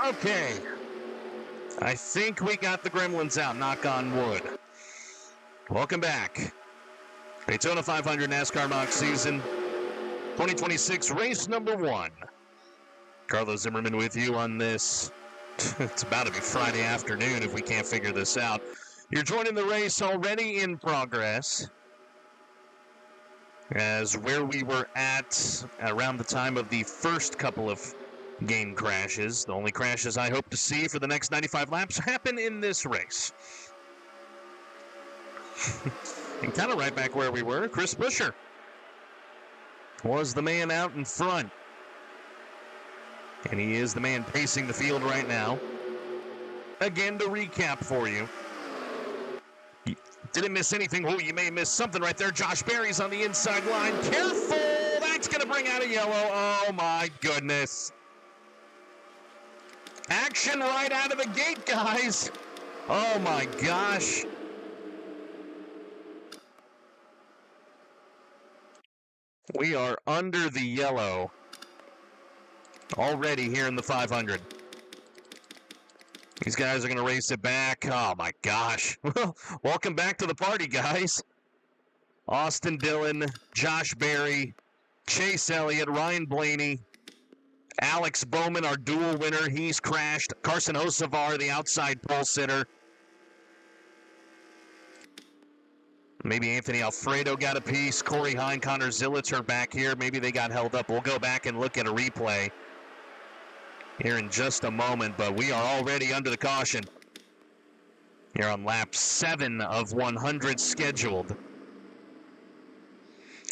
Okay. I think we got the gremlins out, knock on wood. Welcome back. Daytona 500 NASCAR Mock Season 2026, race number 1. Carlos Zimmerman with you on this. It's about to be Friday afternoon if we can't figure this out. You're joining the race already in progress. As where we were at around the time of the first couple of game crashes, the only crashes I hope to see for the next 95 laps happen in this race. And kind of right back where we were, Chris Buescher was the man out in front. And he is the man pacing the field right now. Again, to recap for you. Didn't miss anything. Oh, you may have missed something right there. Josh Berry's on the inside line. Careful! That's going to bring out a yellow. Oh, my goodness. Action right out of the gate, guys. Oh, my gosh. We are under the yellow already here in the 500. These guys are going to race it back. Oh, my gosh. Welcome back to the party, guys. Austin Dillon, Josh Berry, Chase Elliott, Ryan Blaney, Alex Bowman, our dual winner. He's crashed. Carson Hocevar, the outside pole sitter. Maybe Anthony Alfredo got a piece. Corey Hine, Connor Zillitz are back here. Maybe they got held up. We'll go back and look at a replay here in just a moment, but we are already under the caution. Here on lap 7 of 100 scheduled.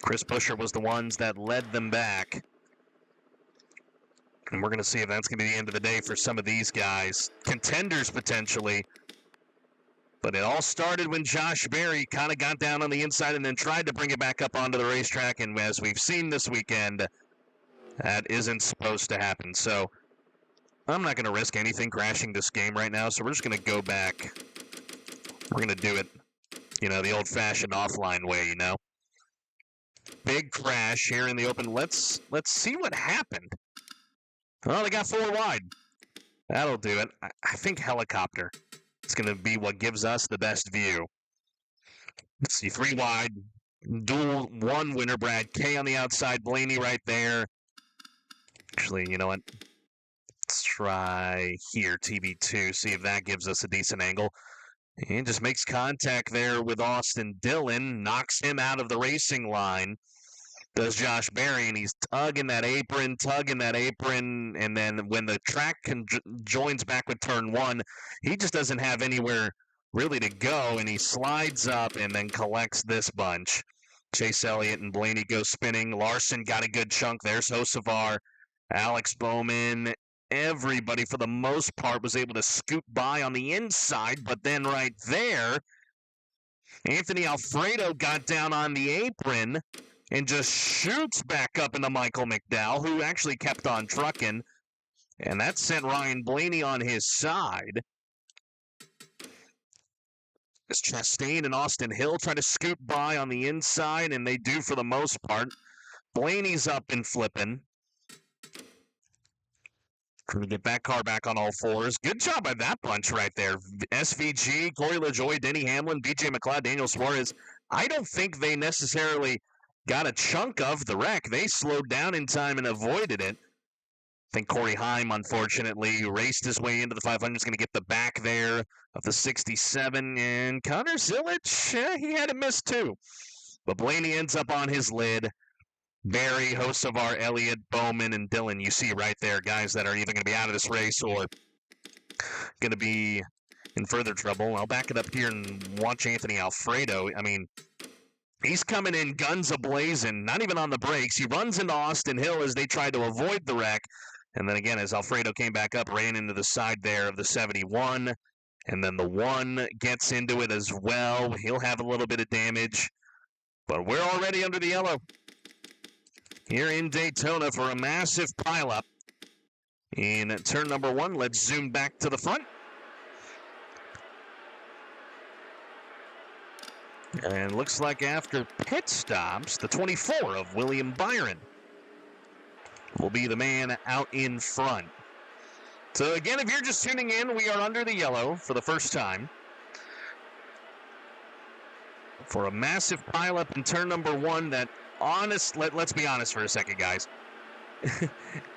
Chris Buescher was the ones that led them back. And we're going to see if that's going to be the end of the day for some of these guys. Contenders, potentially. But it all started when Josh Berry kind of got down on the inside and then tried to bring it back up onto the racetrack. And as we've seen this weekend, that isn't supposed to happen. So I'm not going to risk anything crashing this game right now. So we're just going to go back. We're going to do it, the old-fashioned offline way, Big crash here in the open. Let's see what happened. Oh, they got 4 wide. That'll do it. I think helicopter is going to be what gives us the best view. Let's see, 3 wide. Dual 1 winner, Brad K on the outside. Blaney right there. Actually, you know what? Let's try here, TV2, see if that gives us a decent angle. And just makes contact there with Austin Dillon. Knocks him out of the racing line. Does Josh Berry, and he's tugging that apron, and then when the track joins back with turn 1, he just doesn't have anywhere really to go, and he slides up and then collects this bunch. Chase Elliott and Blaney go spinning. Larson got a good chunk. There's Hocevar, Alex Bowman. Everybody, for the most part, was able to scoot by on the inside, but then right there, Anthony Alfredo got down on the apron and just shoots back up into Michael McDowell, who actually kept on trucking. And that sent Ryan Blaney on his side. As Chastain and Austin Hill try to scoot by on the inside, and they do for the most part. Blaney's up and flipping. Trying to get that car back on all 4s. Good job by that bunch right there. SVG, Corey LaJoie, Denny Hamlin, BJ McLeod, Daniel Suarez. I don't think they necessarily got a chunk of the wreck. They slowed down in time and avoided it. I think Corey Heim, unfortunately, raced his way into the 500. Is going to get the back there of the 67. And Connor Zillitz, he had a miss too. But Blaney ends up on his lid. Berry, Hocevar, Elliott, Bowman, and Dillon. You see right there guys that are either going to be out of this race or going to be in further trouble. I'll back it up here and watch Anthony Alfredo. I mean, he's coming in guns a-blazing, not even on the brakes. He runs into Austin Hill as they tried to avoid the wreck. And then again, as Alfredo came back up, ran into the side there of the 71. And then the 1 gets into it as well. He'll have a little bit of damage. But we're already under the yellow here in Daytona for a massive pileup. In turn number 1, let's zoom back to the front. And looks like after pit stops, the 24 of William Byron will be the man out in front. So again, if you're just tuning in, we are under the yellow for the first time for a massive pileup in turn number 1 that, let's be honest for a second, guys.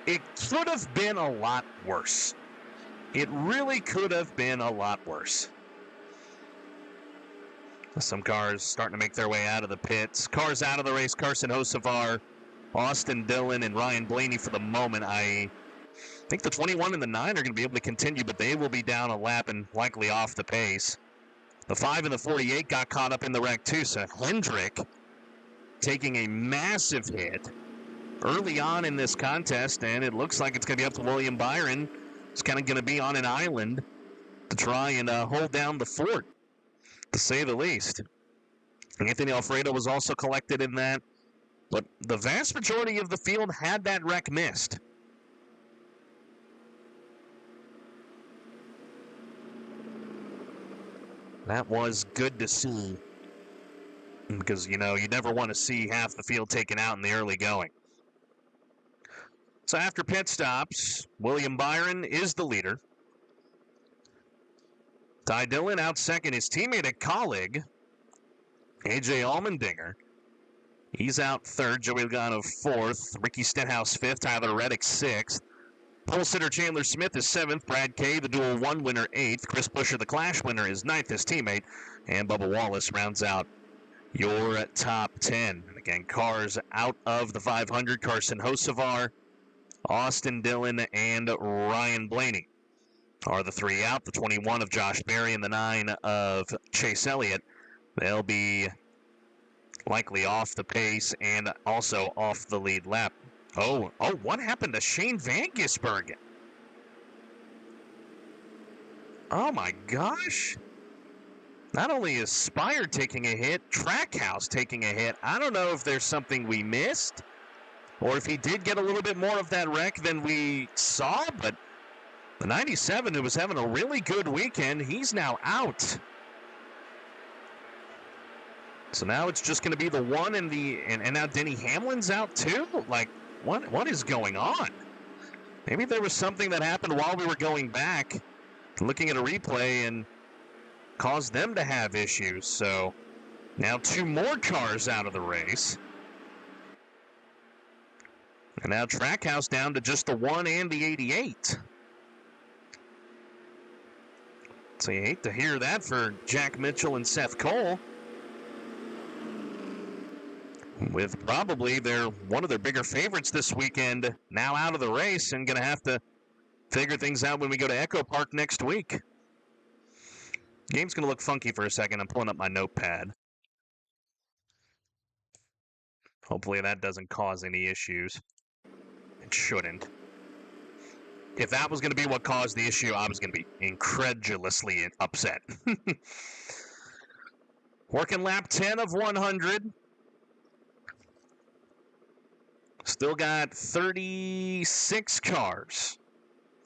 It could have been a lot worse. It really could have been a lot worse. Some cars starting to make their way out of the pits. Cars out of the race. Carson Hocevar, Austin Dillon, and Ryan Blaney for the moment. I think the 21 and the 9 are going to be able to continue, but they will be down a lap and likely off the pace. The 5 and the 48 got caught up in the wreck too, so Hendrick taking a massive hit early on in this contest, and it looks like it's going to be up to William Byron. It's kind of going to be on an island to try and hold down the fort, to say the least. Anthony Alfredo was also collected in that, but the vast majority of the field had that wreck missed. That was good to see, because, you never want to see half the field taken out in the early going. So after pit stops, William Byron is the leader. Ty Dillon out second. His teammate and colleague, A.J. Allmendinger, he's out third. Joey Logano fourth. Ricky Stenhouse fifth. Tyler Reddick sixth. Pole sitter Chandler Smith is seventh. Brad Kay, the Dual 1 winner, eighth. Chris Buescher, the Clash winner, is ninth, his teammate. And Bubba Wallace rounds out your top 10. And again, cars out of the 500. Carson Hocevar, Austin Dillon, and Ryan Blaney are the 3 out. The 21 of Josh Berry and the 9 of Chase Elliott. They'll be likely off the pace and also off the lead lap. Oh, what happened to Shane Van Gisbergen? Oh my gosh. Not only is Spire taking a hit, Trackhouse taking a hit. I don't know if there's something we missed, or if he did get a little bit more of that wreck than we saw, but the 97, who was having a really good weekend, he's now out. So now it's just going to be the 1 and now Denny Hamlin's out too? Like, what is going on? Maybe there was something that happened while we were going back, looking at a replay, and caused them to have issues. So now 2 more cars out of the race. And now Trackhouse down to just the 1 and the 88. So you hate to hear that for Jack Mitchell and Seth Cole, with probably one of their bigger favorites this weekend now out of the race and going to have to figure things out when we go to Echo Park next week. Game's going to look funky for a second. I'm pulling up my notepad. Hopefully that doesn't cause any issues. It shouldn't. If that was going to be what caused the issue, I was going to be incredulously upset. Working lap 10 of 100. Still got 36 cars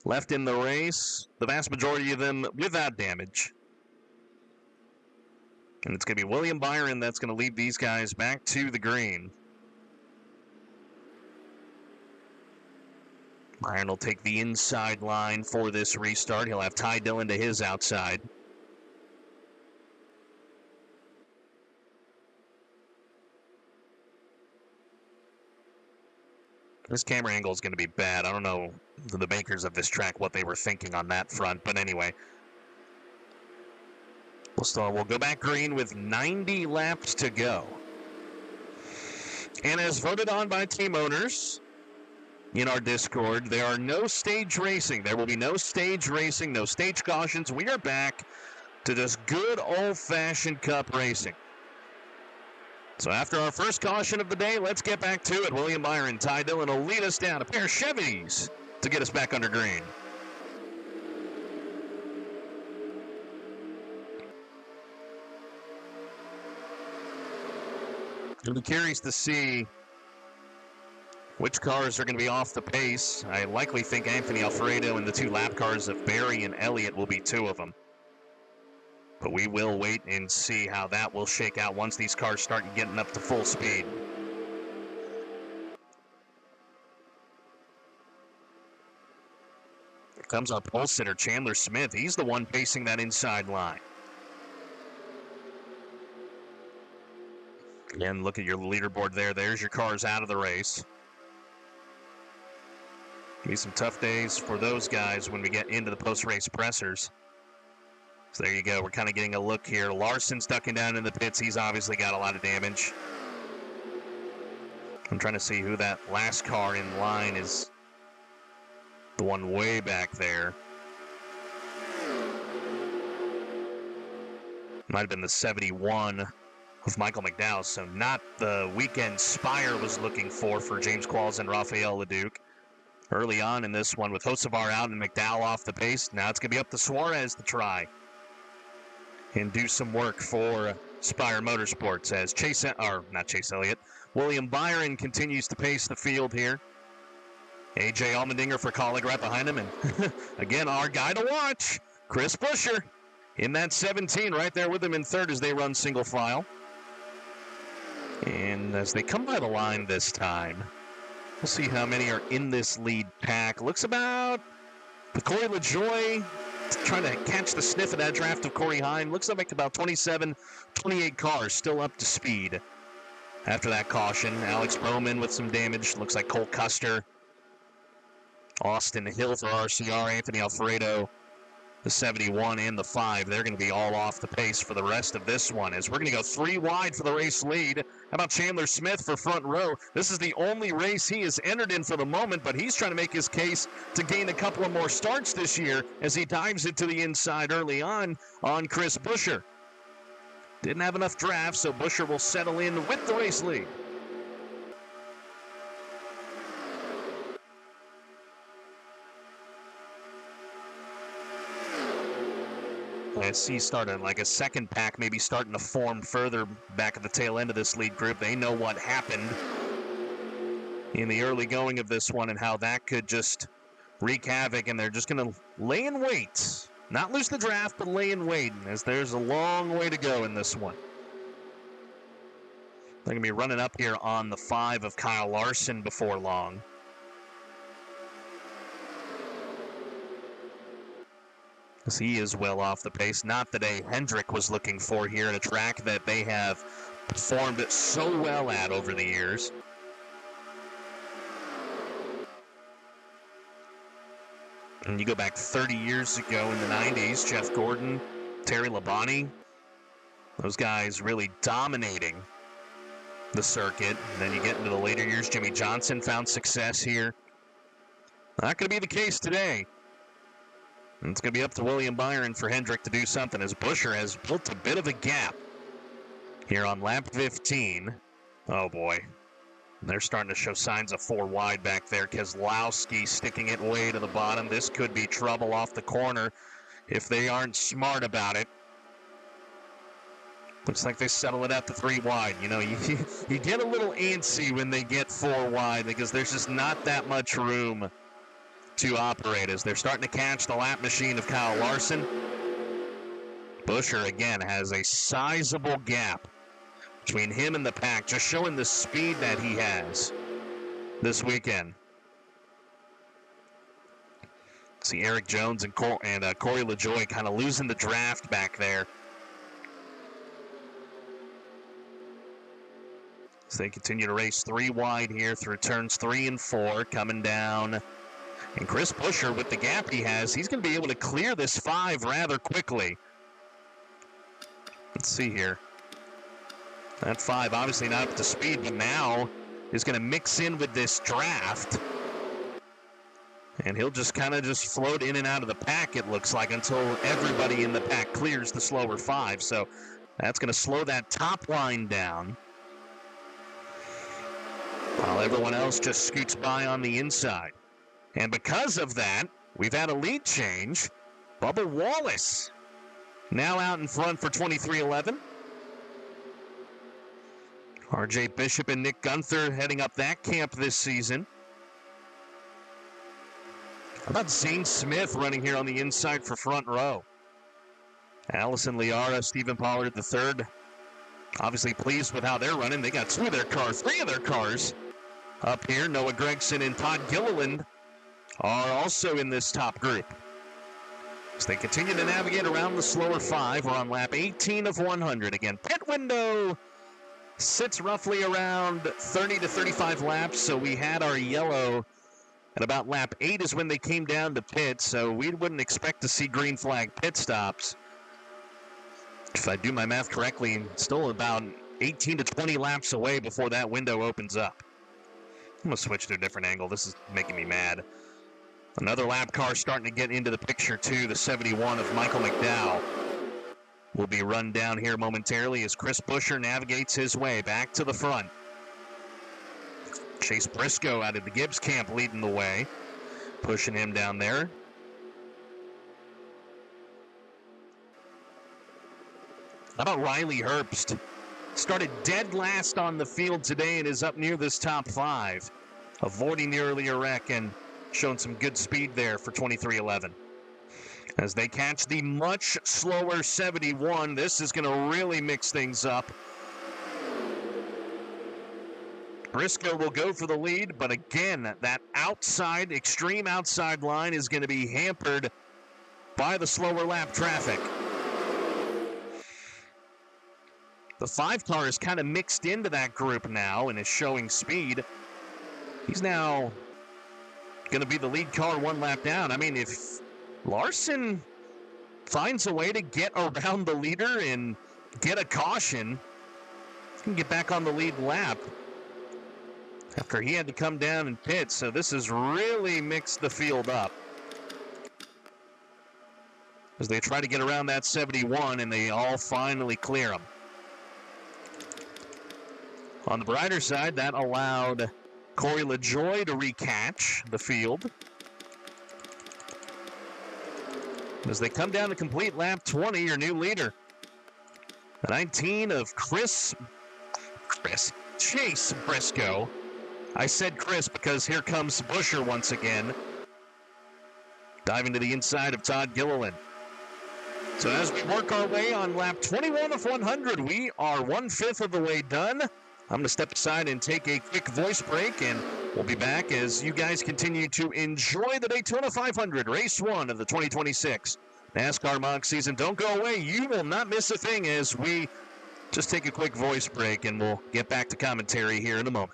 left in the race, the vast majority of them without damage. And it's going to be William Byron that's going to lead these guys back to the green. Byron will take the inside line for this restart. He'll have Ty Dillon to his outside. This camera angle is going to be bad. I don't know the makers of this track what they were thinking on that front, but anyway. We'll go back green with 90 laps to go. And as voted on by team owners in our Discord, there are no stage racing. There will be no stage racing, no stage cautions. We are back to just good old-fashioned cup racing. So after our first caution of the day, let's get back to it. William Byron, Ty Dillon will lead us down a pair of Chevys to get us back under green. It'll be curious to see which cars are going to be off the pace. I likely think Anthony Alfredo and the 2 lap cars of Berry and Elliott will be 2 of them. But we will wait and see how that will shake out once these cars start getting up to full speed. comes our pole sitter, Chandler Smith. He's the one pacing that inside line. Again, look at your leaderboard there. There's your cars out of the race. Be some tough days for those guys when we get into the post-race pressers. So there you go. We're kind of getting a look here. Larson's ducking down in the pits. He's obviously got a lot of damage. I'm trying to see who that last car in line is. The one way back there. Might have been the 71 of Michael McDowell. So not the weekend Spire was looking for James Qualls and Rafael Leduc. Early on in this one with Hocevar out and McDowell off the pace. Now it's going to be up to Suarez to try and do some work for Spire Motorsports as William Byron continues to pace the field here. AJ Allmendinger for Colleague right behind him. And again, our guy to watch, Chris Buescher, in that 17 right there with him in third as they run single file. And as they come by the line this time, we'll see how many are in this lead pack. Looks about, with Corey LaJoie trying to catch the sniff of that draft of Corey Heim. Looks like about 27, 28 cars still up to speed. After that caution, Alex Bowman with some damage. Looks like Cole Custer. Austin Hill for RCR, Anthony Alfredo, the 71 and the 5. They're going to be all off the pace for the rest of this one as we're going to go 3 wide for the race lead. How about Chandler Smith for front row? This is the only race he has entered in for the moment, but he's trying to make his case to gain a couple of more starts this year as he dives into the inside early on Chris Buescher. Didn't have enough drafts, so Buescher will settle in with the race lead. I see starting like a second pack, maybe starting to form further back at the tail end of this lead group. They know what happened in the early going of this one and how that could just wreak havoc, and they're just going to lay in wait. Not lose the draft, but lay in wait, as there's a long way to go in this one. They're going to be running up here on the 5 of Kyle Larson before long. As he is well off the pace. Not the day Hendrick was looking for here at a track that they have performed so well at over the years. And you go back 30 years ago in the 90s, Jeff Gordon, Terry Labonte, those guys really dominating the circuit. And then you get into the later years, Jimmy Johnson found success here. Not going to be the case today. And it's going to be up to William Byron for Hendrick to do something as Buescher has built a bit of a gap here on lap 15. Oh boy. They're starting to show signs of 4 wide back there. Keselowski sticking it way to the bottom. This could be trouble off the corner if they aren't smart about it. Looks like they settle it at the 3 wide. You know, you get a little antsy when they get 4 wide because there's just not that much room to operate as they're starting to catch the lap machine of Kyle Larson. Buescher, again, has a sizable gap between him and the pack, just showing the speed that he has this weekend. See Eric Jones and Corey LaJoie kind of losing the draft back there. So they continue to race 3 wide here through turns 3 and 4, coming down. And Chris Buescher, with the gap he has, he's going to be able to clear this 5 rather quickly. Let's see here. That 5 obviously not up to speed, but now is going to mix in with this draft. And he'll just kind of just float in and out of the pack, it looks like, until everybody in the pack clears the slower 5. So that's going to slow that top line down, while everyone else just scoots by on the inside. And because of that, we've had a lead change. Bubba Wallace now out in front for 23-11. RJ Bishop and Nick Gunther heading up that camp this season. How about Zane Smith running here on the inside for front row? Allison Liara, Stephen Pollard III. Obviously pleased with how they're running. They got 3 of their cars up here. Noah Gregson and Todd Gilliland are also in this top group. So they continue to navigate around the slower 5. We're on lap 18 of 100. Again, pit window sits roughly around 30 to 35 laps, so we had our yellow at about lap 8 is when they came down to pit, so we wouldn't expect to see green flag pit stops. If I do my math correctly, still about 18 to 20 laps away before that window opens up. I'm going to switch to a different angle. This is making me mad. Another lap car starting to get into the picture, too. The 71 of Michael McDowell will be run down here momentarily as Chris Buescher navigates his way back to the front. Chase Briscoe out of the Gibbs camp leading the way, pushing him down there. How about Riley Herbst? Started dead last on the field today and is up near this top 5, avoiding the earlier wreck and showing some good speed there for 23-11. As they catch the much slower 71, this is going to really mix things up. Briscoe will go for the lead, but again, that outside, extreme outside line is going to be hampered by the slower lap traffic. The 5 car is kind of mixed into that group now and is showing speed. He's now going to be the lead car 1 lap down. I mean, if Larson finds a way to get around the leader and get a caution, he can get back on the lead lap after he had to come down and pit. So this has really mixed the field up as they try to get around that 71, and they all finally clear him. On the brighter side, that allowed Corey LaJoie to recatch the field as they come down to complete lap 20, your new leader. The 19 of Chase Briscoe. I said Chris because here comes Buescher once again, diving to the inside of Todd Gilliland. So as we work our way on lap 21 of 100, we are 1/5 of the way done. I'm going to step aside and take a quick voice break, and we'll be back as you guys continue to enjoy the Daytona 500, Race 1 of the 2026 NASCAR Mock season. Don't go away. You will not miss a thing as we just take a quick voice break, and we'll get back to commentary here in a moment.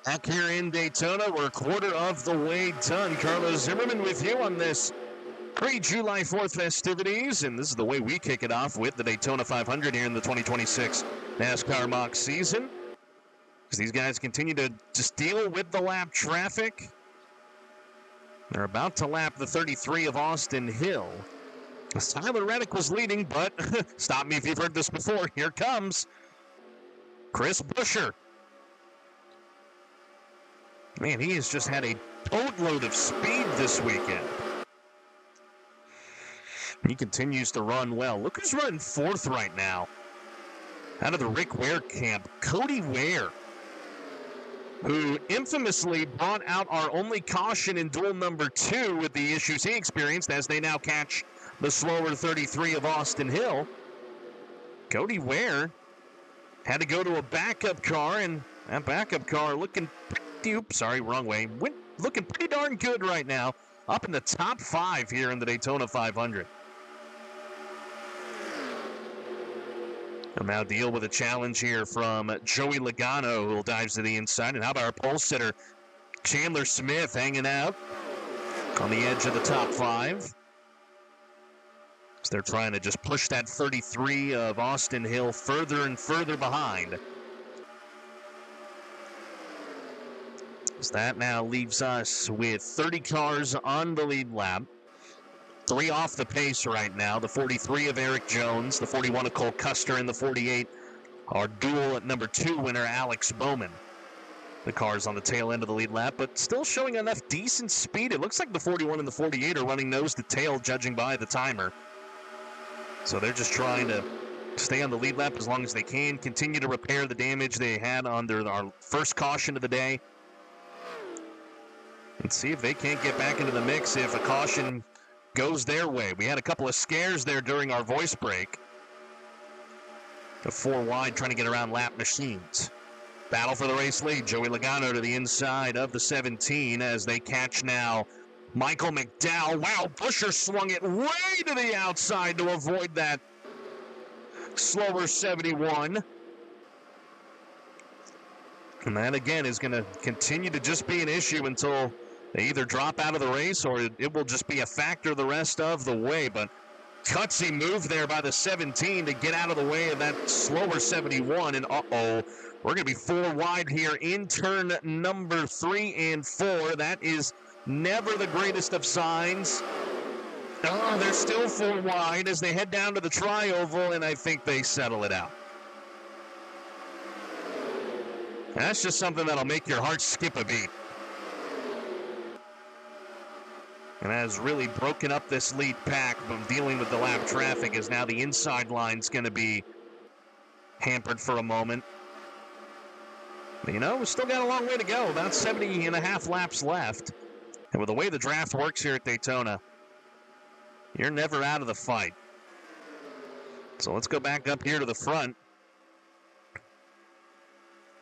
Back here in Daytona, we're a quarter of the way done. Carlos Zimmerman with you on this pre-July 4th festivities, and this is the way we kick it off with the Daytona 500 here in the 2026 NASCAR Mock season. As these guys continue to just deal with the lap traffic. They're about to lap the 33 of Austin Hill. Tyler Reddick was leading, but stop me if you've heard this before. Here comes Chris Buescher. Man, he has just had a boatload of speed this weekend. He continues to run well. Look who's running fourth right now. Out of the Rick Ware camp, Cody Ware, who infamously brought out our only caution in duel number 2 with the issues he experienced as they now catch the slower 33 of Austin Hill. Cody Ware had to go to a backup car, and that backup car looking looking pretty darn good right now, up in the top 5 here in the Daytona 500. We'll now deal with a challenge here from Joey Logano, who dives to the inside. And how about our pole sitter, Chandler Smith, hanging out on the edge of the top 5. So they're trying to just push that 33 of Austin Hill further and further behind. So that now leaves us with 30 cars on the lead lap. 3 off the pace right now. The 43 of Eric Jones, the 41 of Cole Custer, and the 48, our dual at number 2 winner, Alex Bowman. The cars on the tail end of the lead lap, but still showing enough decent speed. It looks like the 41 and the 48 are running nose to tail, judging by the timer. So they're just trying to stay on the lead lap as long as they can, continue to repair the damage they had under our first caution of the day, and see if they can't get back into the mix if a caution goes their way. We had a couple of scares there during our voice break. The 4 wide trying to get around lap machines. Battle for the race lead. Joey Logano to the inside of the 17 as they catch now Michael McDowell. Wow, Buescher swung it way to the outside to avoid that slower 71. And that, again, is going to continue to just be an issue until they either drop out of the race or it will just be a factor the rest of the way. But gutsy move there by the 17 to get out of the way of that slower 71. And we're going to be 4 wide here in turn number 3 and 4. That is never the greatest of signs. Oh, they're still 4 wide as they head down to the tri-oval, and I think they settle it out. That's just something that'll make your heart skip a beat. And has really broken up this lead pack from dealing with the lap traffic, as now the inside line's going to be hampered for a moment. But, we've still got a long way to go, about 70 and a half laps left. And with the way the draft works here at Daytona, you're never out of the fight. So let's go back up here to the front.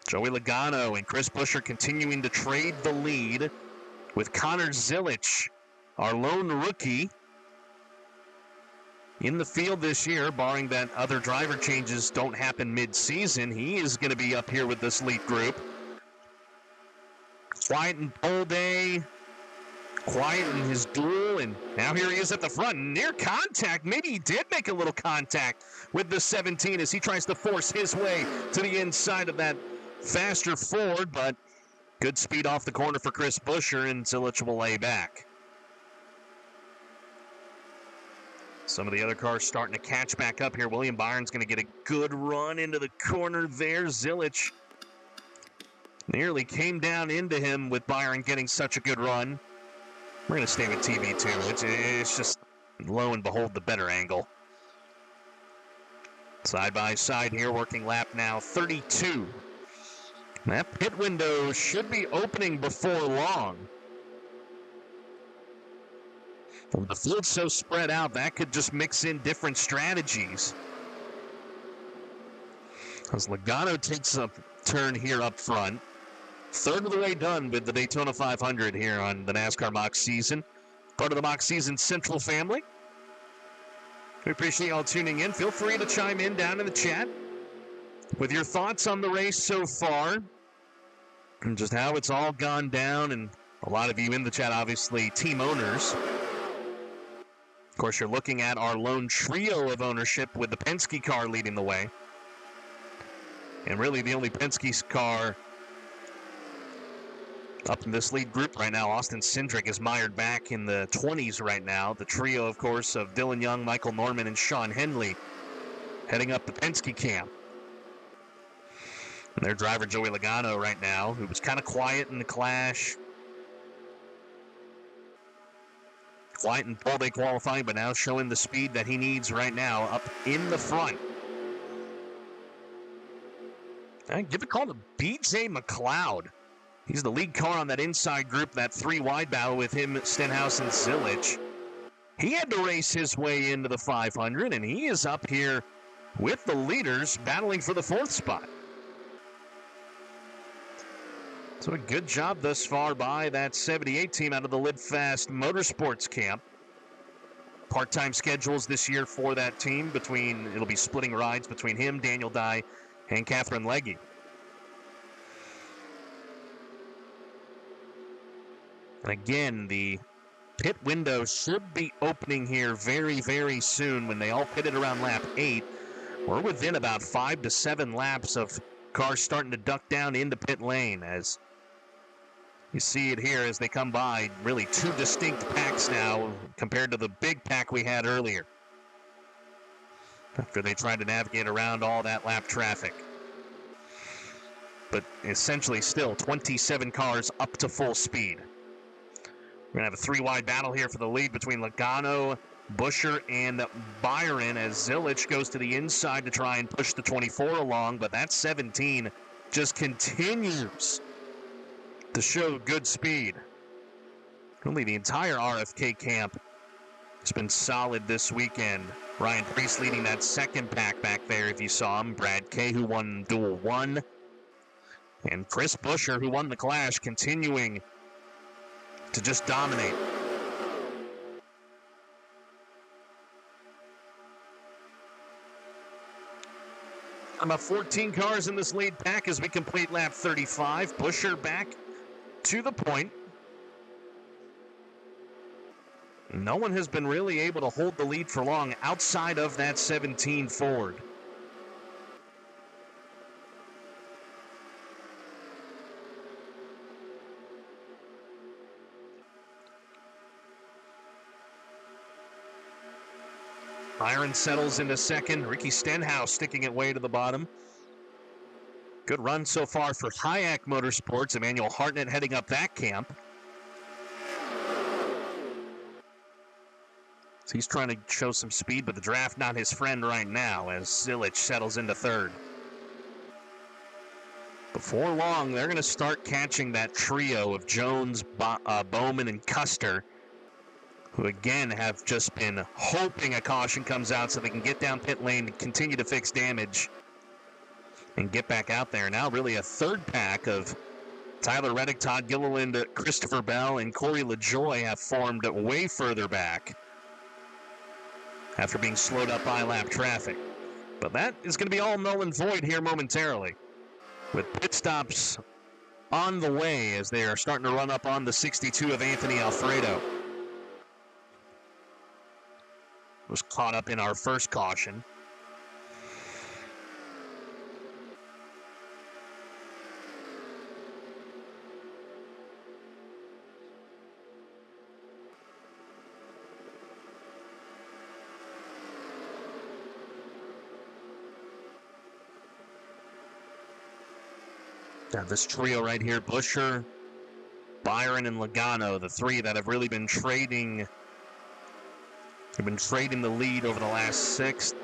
Joey Logano and Chris Buescher continuing to trade the lead with Connor Zilich, our lone rookie, in the field this year, barring that other driver changes don't happen mid-season. He is going to be up here with this lead group. Quiet in pole day, quiet in his duel, and now here he is at the front. Near contact. Maybe he did make a little contact with the 17 as he tries to force his way to the inside of that faster Ford, but good speed off the corner for Chris Buescher, and Zilich will lay back. Some of the other cars starting to catch back up here. William Byron's going to get a good run into the corner there. Zilich nearly came down into him with Byron getting such a good run. We're going to stay with TV too. It's just, lo and behold, the better angle. Side by side here, working lap now 32. That pit window should be opening before long. Well, the field's so spread out, that could just mix in different strategies. As Logano takes a turn here up front. Third of the way done with the Daytona 500 here on the NASCAR Mock season. Part of the Mock season Central family. We appreciate y'all tuning in. Feel free to chime in down in the chat with your thoughts on the race so far. And just how it's all gone down, and a lot of you in the chat, obviously, team owners. Of course, you're looking at our lone trio of ownership with the Penske car leading the way. And really the only Penske car up in this lead group right now. Austin Cindric is mired back in the 20s right now. The trio, of course, of Dylan Young, Michael Norman, and Sean Henley heading up the Penske camp. And their driver, Joey Logano, right now, who was kind of quiet in the Clash. Quiet in pole day qualifying, but now showing the speed that he needs right now up in the front. And give a call to BJ McLeod. He's the lead car on that inside group, that three-wide battle with him, Stenhouse, and Zilich. He had to race his way into the 500, and he is up here with the leaders battling for the 4th spot. So a good job thus far by that 78 team out of the Lidfast Motorsports camp. Part-time schedules this year for that team it'll be splitting rides between him, Daniel Dye, and Catherine Legge. And again, the pit window should be opening here very, very soon when they all pitted around lap 8. We're within about 5 to 7 laps of cars starting to duck down into pit lane, as you see it here as they come by. Really two distinct packs now compared to the big pack we had earlier, after they tried to navigate around all that lap traffic. But essentially still 27 cars up to full speed. We're going to have a three-wide battle here for the lead between Logano, Buescher, and Byron, as Zilich goes to the inside to try and push the 24 along, but that 17 just continues to show good speed. Really, the entire RFK camp has been solid this weekend. Ryan Preece leading that second pack back there, if you saw him. Brad Kay, who won Duel 1. And Chris Buescher, who won the Clash, continuing to just dominate. About 14 cars in this lead pack as we complete lap 35. Buescher back to the point. No one has been really able to hold the lead for long outside of that 17 Ford. Byron settles into second. Ricky Stenhouse sticking it way to the bottom. Good run so far for Hayek Motorsports. Emmanuel Hartnett heading up that camp. So he's trying to show some speed, but the draft not his friend right now as Zilich settles into third. Before long, they're going to start catching that trio of Jones, Bowman, and Custer, who again have just been hoping a caution comes out so they can get down pit lane and continue to fix damage and get back out there. Now really a third pack of Tyler Reddick, Todd Gilliland, Christopher Bell, and Corey LaJoie have formed way further back after being slowed up by lap traffic. But that is going to be all null and void here momentarily, with pit stops on the way as they are starting to run up on the 62 of Anthony Alfredo. Was caught up in our first caution. Now this trio right here, Buescher, Byron, and Logano, the three that have really been trading. They've been trading the lead over the last 6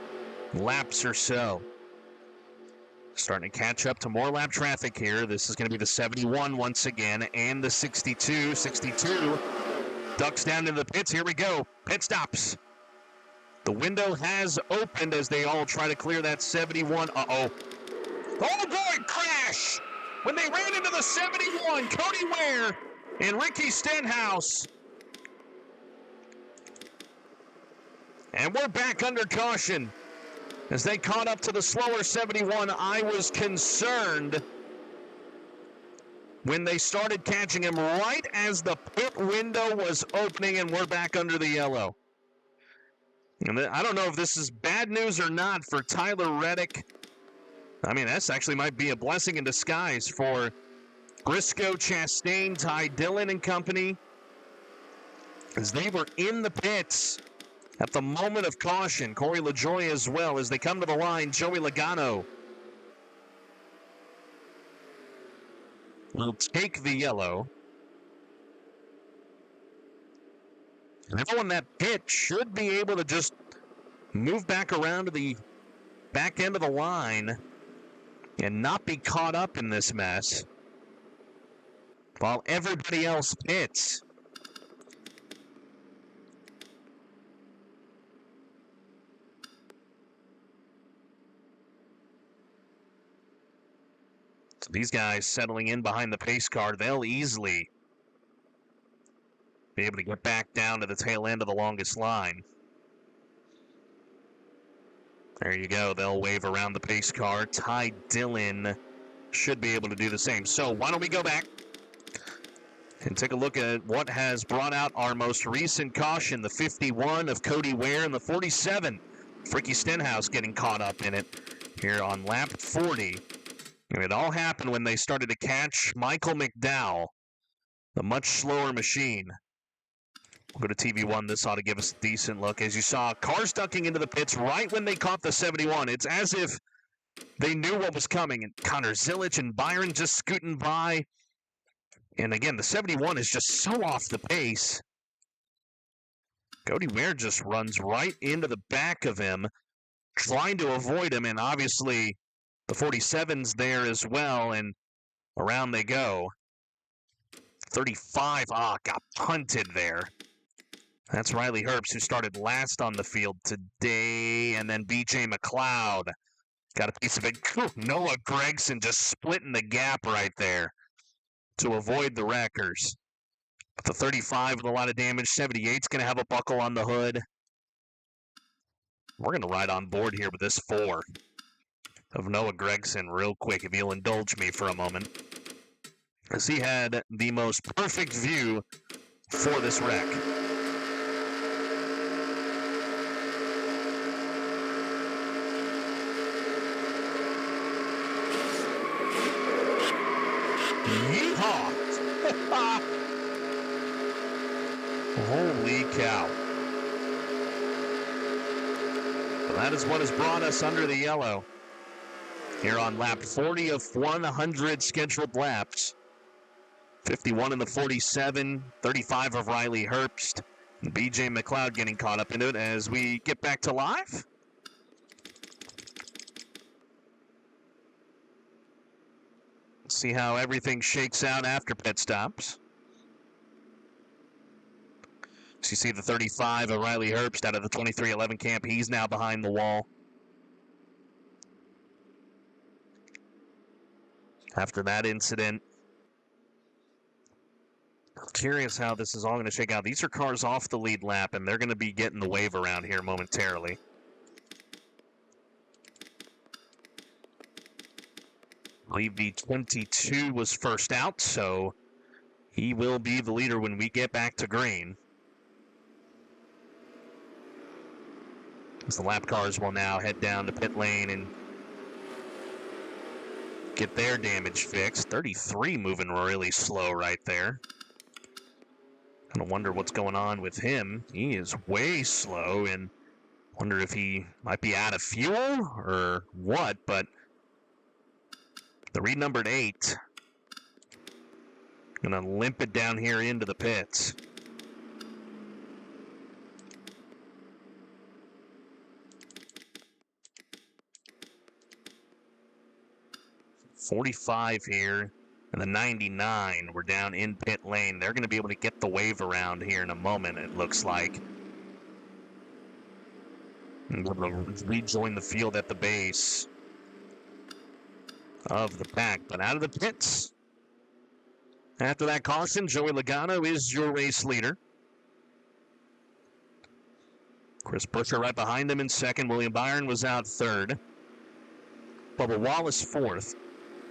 laps or so. Starting to catch up to more lap traffic here. This is going to be the 71 once again, and the 62. 62 ducks down into the pits. Here we go. Pit stops. The window has opened as they all try to clear that 71. Uh-oh. Oh, boy, crash! When they ran into the 71, Cody Ware and Ricky Stenhouse. And we're back under caution as they caught up to the slower 71. I was concerned when they started catching him right as the pit window was opening, and we're back under the yellow. And I don't know if this is bad news or not for Tyler Reddick. I mean, this actually might be a blessing in disguise for Briscoe, Chastain, Ty Dillon and company, as they were in the pits at the moment of caution. Corey LaJoie as well as they come to the line. Joey Logano will take the yellow. And everyone in that pit should be able to just move back around to the back end of the line and not be caught up in this mess while everybody else pits. So these guys settling in behind the pace car, they'll easily be able to get back down to the tail end of the longest line. There you go. They'll wave around the pace car. Ty Dillon should be able to do the same. So why don't we go back and take a look at what has brought out our most recent caution, the 51 of Cody Ware and the 47, Ricky Stenhouse getting caught up in it here on lap 40. And it all happened when they started to catch Michael McDowell, the much slower machine. We'll go to TV1. This ought to give us a decent look. As you saw, cars ducking into the pits right when they caught the 71. It's as if they knew what was coming. And Connor Zilic and Byron just scooting by. And again, the 71 is just so off the pace. Cody Ware just runs right into the back of him, trying to avoid him. And obviously, the 47's there as well. And around they go. 35, got punted there. That's Riley Herbst, who started last on the field today, and then B.J. McLeod got a piece of it. Noah Gregson just splitting the gap right there to avoid the wreckers. But the 35 with a lot of damage. 78's going to have a buckle on the hood. We're going to ride on board here with this 4 of Noah Gregson real quick, if you'll indulge me for a moment, as he had the most perfect view for this wreck. Yeehaw! Holy cow. Well, that is what has brought us under the yellow here on lap 40 of 100 scheduled laps. 51 in the 47, 35 of Riley Herbst, and B.J. McLeod getting caught up into it as we get back to live. See how everything shakes out after pit stops. So you see the 35 of Riley Herbst out of the 2311 camp. He's now behind the wall. After that incident, I'm curious how this is all going to shake out. These are cars off the lead lap, and they're going to be getting the wave around here momentarily. I believe the 22 was first out, so he will be the leader when we get back to green. As the lap cars will now head down to pit lane and get their damage fixed. 33 moving really slow right there. I wonder what's going on with him. He is way slow, and wonder if he might be out of fuel or what, but the renumbered 8 gonna limp it down here into the pits. .45 here, and the 99, we're down in pit lane. They're going to be able to get the wave around here in a moment, it looks like. And we're going to rejoin the field at the base of the pack, but out of the pits. After that caution, Joey Logano is your race leader. Chris Buescher right behind him in second. William Byron was out third. Bubba Wallace fourth.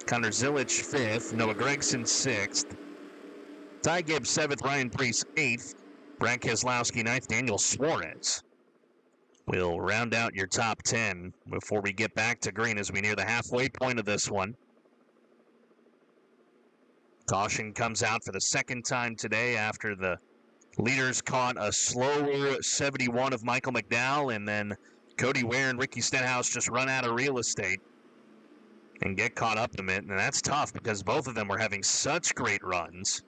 Connor Zilic 5th. Noah Gregson 6th. Ty Gibbs 7th. Ryan Preece 8th. Brad Keselowski 9th. Daniel Suarez will round out your top 10 before we get back to green as we near the halfway point of this one. Caution comes out for the second time today after the leaders caught a slower 71 of Michael McDowell, and then Cody Ware and Ricky Stenhouse just run out of real estate and get caught up in it, and that's tough because both of them were having such great runs.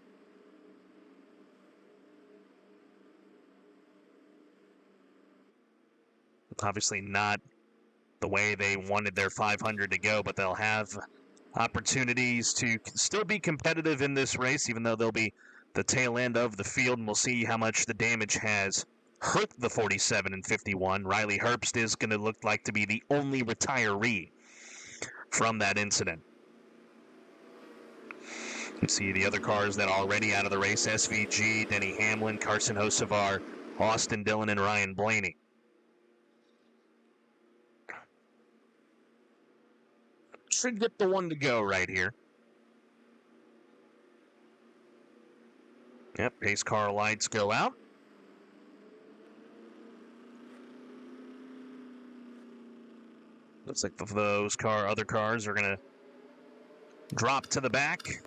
Obviously not the way they wanted their 500 to go, but they'll have opportunities to still be competitive in this race, even though they'll be the tail end of the field, and we'll see how much the damage has hurt the 47 and 51. Riley Herbst is going to look like to be the only retiree from that incident. You see the other cars that are already out of the race: SVG, Denny Hamlin, Carson Hocevar, Austin Dillon, and Ryan Blaney. Should get the one to go right here. Yep, pace car lights go out. Looks like those other cars are going to drop to the back.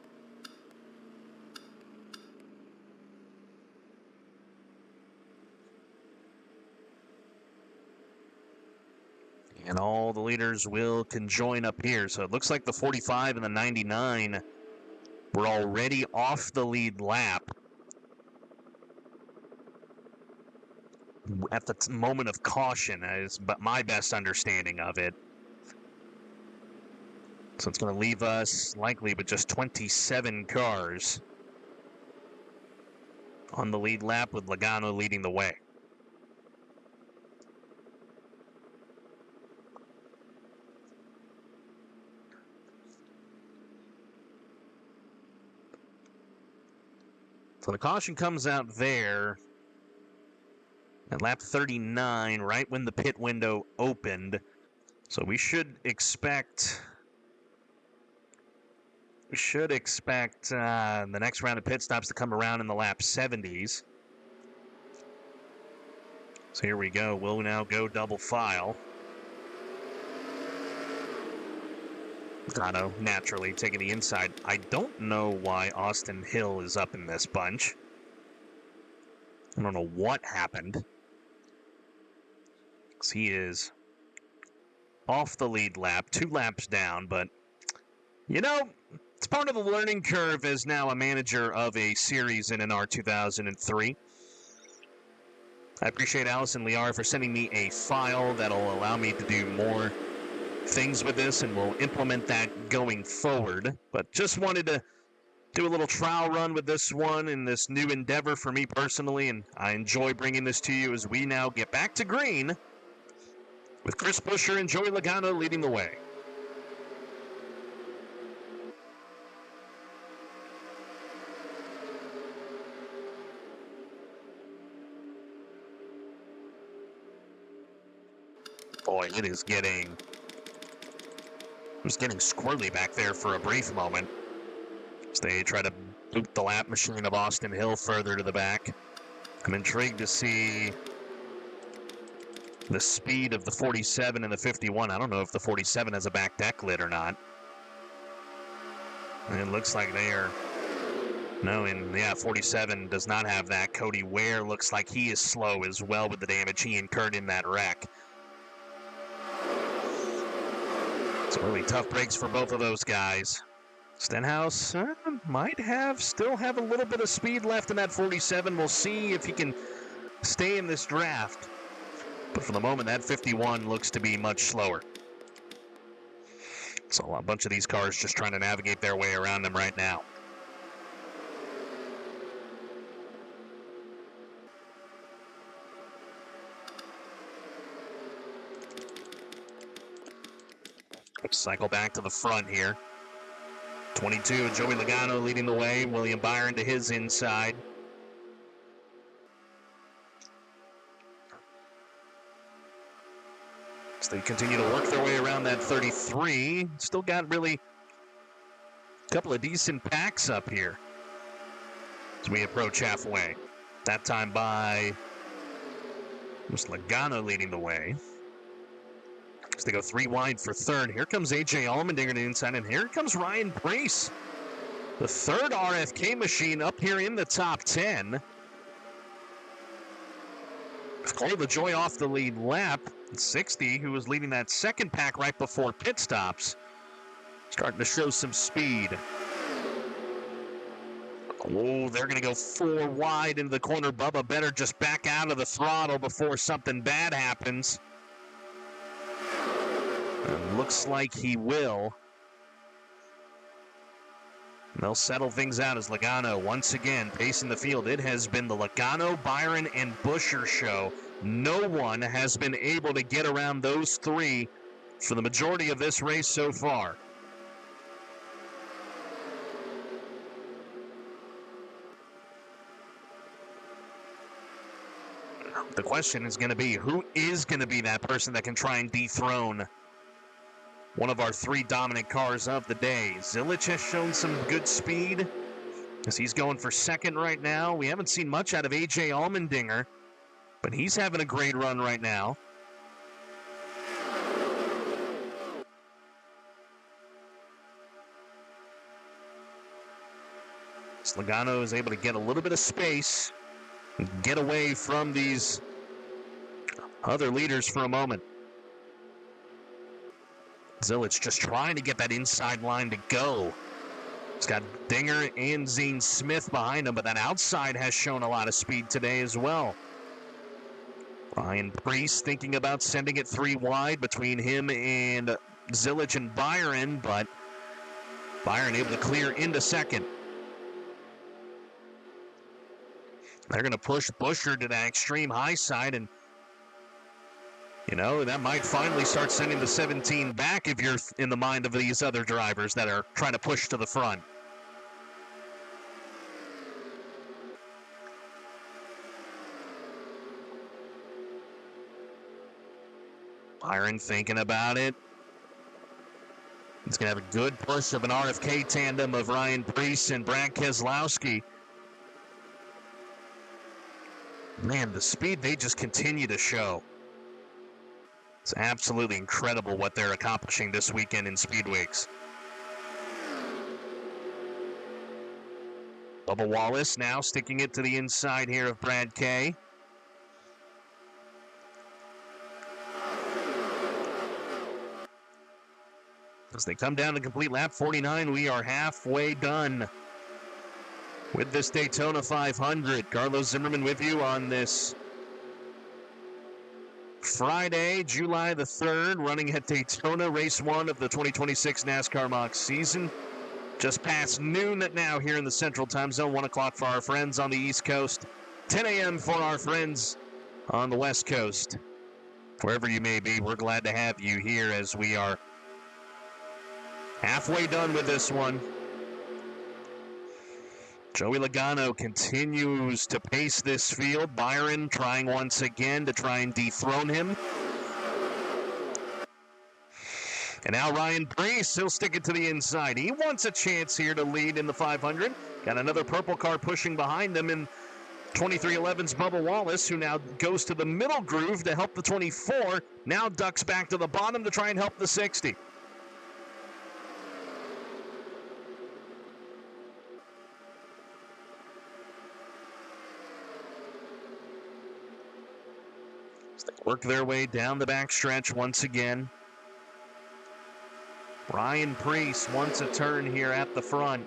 And all the leaders will conjoin up here. So it looks like the 45 and the 99 were already off the lead lap at the moment of caution, is my best understanding of it. So it's going to leave us likely with just 27 cars on the lead lap, with Logano leading the way. So the caution comes out there at lap 39, right when the pit window opened. So we should expect the next round of pit stops to come around in the lap 70s. So here we go. We'll now go double file. Logano naturally taking the inside. I don't know why Austin Hill is up in this bunch. I don't know what happened. 'Cause he is off the lead lap, 2 laps down, but you know, it's part of the learning curve as now a manager of a series in an R2003. I appreciate Allison Liar for sending me a file that'll allow me to do more things with this, and we'll implement that going forward. But just wanted to do a little trial run with this one in this new endeavor for me personally, and I enjoy bringing this to you as we now get back to green with Chris Buescher and Joey Logano leading the way. Boy, it was getting squirrely back there for a brief moment as they try to boot the lap machine of Austin Hill further to the back. I'm intrigued to see the speed of the 47 and the 51. I don't know if the 47 has a back deck lid or not. And it looks like they are. No, and yeah, 47 does not have that. Cody Ware looks like he is slow as well with the damage he incurred in that wreck. Some really tough breaks for both of those guys. Stenhouse might still have a little bit of speed left in that 47. We'll see if he can stay in this draft. But for the moment, that 51 looks to be much slower. So a bunch of these cars just trying to navigate their way around them right now. Let's cycle back to the front here. 22, Joey Logano leading the way. William Byron to his inside. So they continue to work their way around that 33. Still got really Couple of decent packs up here as we approach halfway. That time by Logano leading the way. As they go 3 wide for third. Here comes A.J. Allmendinger to the inside, and here comes Ryan Preece. The third RFK machine up here in the top 10. Clay LaJoie off the lead lap. 60, who was leading that second pack right before pit stops. Starting to show some speed. Oh, they're going to go 4 wide into the corner. Bubba better just back out of the throttle before something bad happens. And looks like he will. They'll settle things out as Logano once again pacing the field. It has been the Logano, Byron, and Buescher show. No one has been able to get around those 3 for the majority of this race so far. The question is going to be, who is going to be that person that can try and dethrone one of our 3 dominant cars of the day? Zilich has shown some good speed as he's going for second right now. We haven't seen much out of A.J. Allmendinger, but he's having a great run right now. Logano is able to get a little bit of space and get away from these other leaders for a moment. Zilich just trying to get that inside line to go. He's got Dinger and Zane Smith behind him, but that outside has shown a lot of speed today as well. Ryan Preece thinking about sending it 3 wide between him and Zilich and Byron, but Byron able to clear into second. They're going to push Buescher to that extreme high side, and you know, that might finally start sending the 17 back if you're in the mind of these other drivers that are trying to push to the front. Byron thinking about it. He's going to have a good push of an RFK tandem of Ryan Preece and Brad Keselowski. Man, the speed they just continue to show. It's absolutely incredible what they're accomplishing this weekend in Speedweeks. Bubba Wallace now sticking it to the inside here of Brad K. As they come down to complete lap 49, we are halfway done with this Daytona 500. Carlos Zimmerman with you on this Friday, July the 3rd, running at Daytona, race 1 of the 2026 NASCAR Mock season. Just past noon now here in the Central Time Zone, 1 o'clock for our friends on the East Coast, 10 a.m. for our friends on the West Coast. Wherever you may be, we're glad to have you here as we are halfway done with this one. Joey Logano continues to pace this field. Byron trying once again to try and dethrone him. And now Ryan Preece, he'll stick it to the inside. He wants a chance here to lead in the 500. Got another purple car pushing behind him in 2311's Bubba Wallace, who now goes to the middle groove to help the 24. Now ducks back to the bottom to try and help the 60. Work their way down the backstretch once again. Ryan Preece wants a turn here at the front.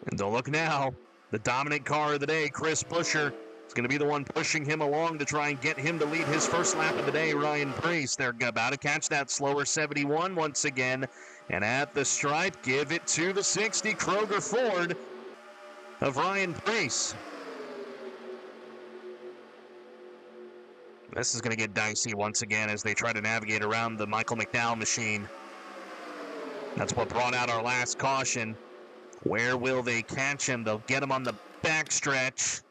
And don't look now, the dominant car of the day, Chris Buescher, is going to be the one pushing him along to try and get him to lead his first lap of the day. Ryan Preece, they're about to catch that slower 71 once again. And at the stripe, give it to the 60, Kroger Ford of Ryan Preece. This is going to get dicey once again as they try to navigate around the Michael McDowell machine. That's what brought out our last caution. Where will they catch him? They'll get him on the backstretch.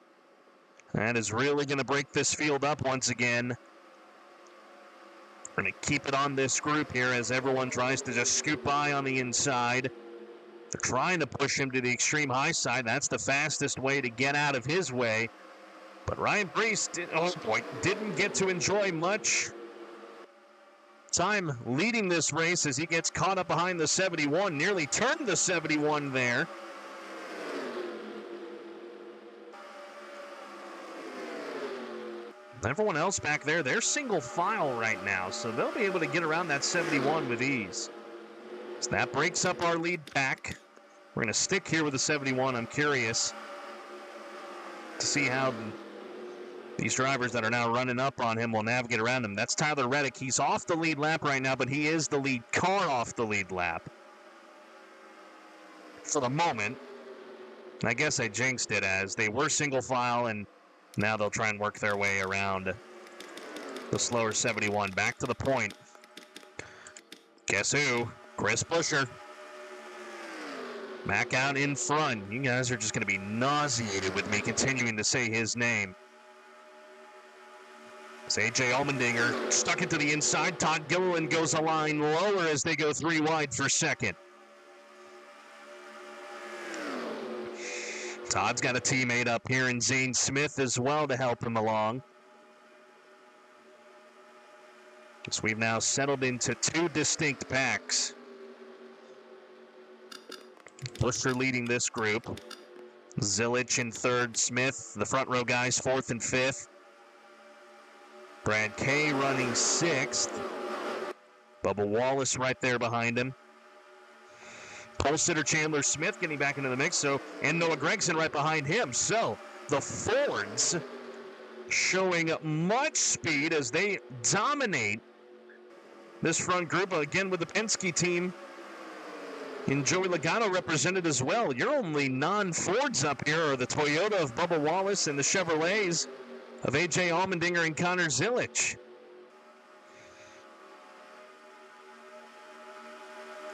That is really going to break this field up once again. We're going to keep it on this group here as everyone tries to just scoot by on the inside. They're trying to push him to the extreme high side. That's the fastest way to get out of his way. But Ryan Preece didn't get to enjoy much time leading this race as he gets caught up behind the 71. Nearly turned the 71 there. Everyone else back there, they're single file right now, so they'll be able to get around that 71 with ease. So that breaks up our lead pack. We're going to stick here with the 71. I'm curious to see how these drivers that are now running up on him will navigate around him. That's Tyler Reddick. He's off the lead lap right now, but he is the lead car off the lead lap for the moment. I guess I jinxed it as they were single file, and now they'll try and work their way around the slower 71. Back to the point. Guess who? Chris Buescher. Back out in front. You guys are just going to be nauseated with me continuing to say his name. It's A.J. Allmendinger stuck it to the inside. Todd Gilliland goes a line lower as they go 3 wide for second. Todd's got a teammate up here in Zane Smith as well to help him along. So we've now settled into 2 distinct packs. Buescher leading this group. Zilich in 3rd, Smith, the front row guys, 4th and 5th. Brad Kay running 6th. Bubba Wallace right there behind him. Pole sitter Chandler Smith getting back into the mix, and Noah Gregson right behind him. So the Fords showing much speed as they dominate this front group, again with the Penske team. And Joey Logano represented as well. Your only non-Fords up here are the Toyota of Bubba Wallace and the Chevrolets of A.J. Allmendinger and Connor Zilich.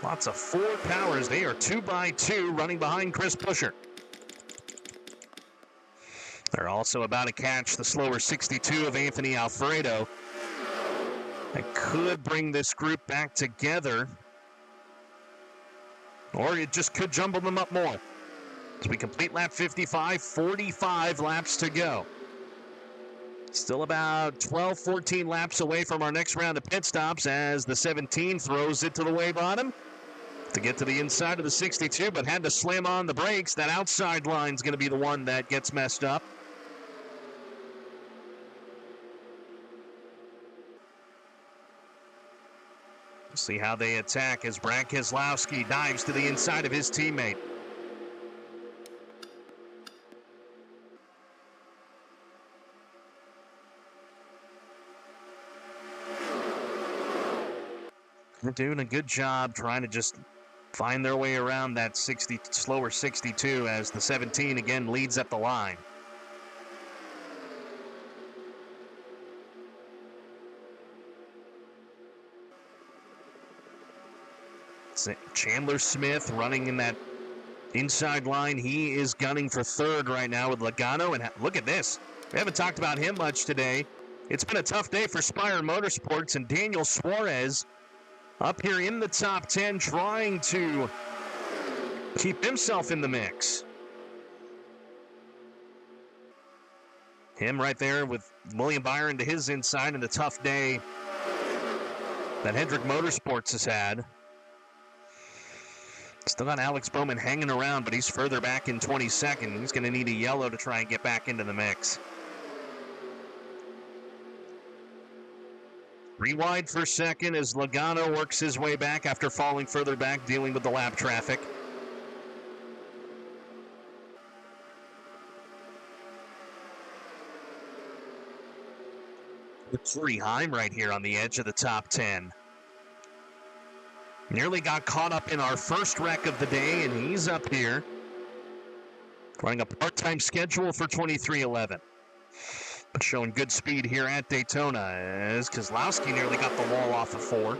Lots of Ford powers. They are 2x2 running behind Chris Buescher. They're also about to catch the slower 62 of Anthony Alfredo. That could bring this group back together. Or it just could jumble them up more. As we complete lap 55, 45 laps to go. Still about 12, 14 laps away from our next round of pit stops as the 17 throws it to the way bottom to get to the inside of the 62, but had to slam on the brakes. That outside line's going to be the one that gets messed up. See how they attack as Brad Keselowski dives to the inside of his teammate. They're doing a good job trying to just find their way around that slower 62 as the 17 again leads up the line. Chandler Smith running in that inside line. He is gunning for 3rd right now with Logano. And look at this. We haven't talked about him much today. It's been a tough day for Spire Motorsports, and Daniel Suarez up here in the top 10 trying to keep himself in the mix. Him right there with William Byron to his inside in the tough day that Hendrick Motorsports has had. Still got Alex Bowman hanging around, but he's further back in 22nd. He's going to need a yellow to try and get back into the mix. 3 wide for second as Logano works his way back after falling further back, dealing with the lap traffic. It's Heim right here on the edge of the top 10. Nearly got caught up in our first wreck of the day, and he's up here running a part-time schedule for 2311. But showing good speed here at Daytona as Keselowski nearly got the wall off of 4.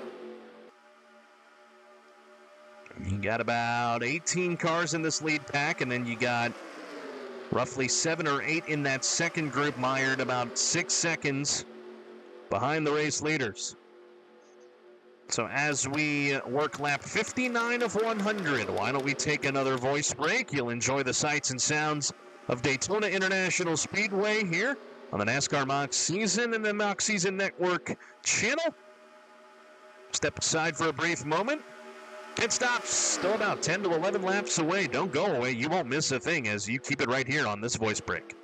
You got about 18 cars in this lead pack, and then you got roughly 7 or 8 in that second group, mired about 6 seconds behind the race leaders. So as we work lap 59 of 100, why don't we take another voice break? You'll enjoy the sights and sounds of Daytona International Speedway here on the NASCAR Mock Season and the Mock Season Network channel. Step aside for a brief moment. Pit stops still about 10 to 11 laps away. Don't go away. You won't miss a thing as you keep it right here on this voice break.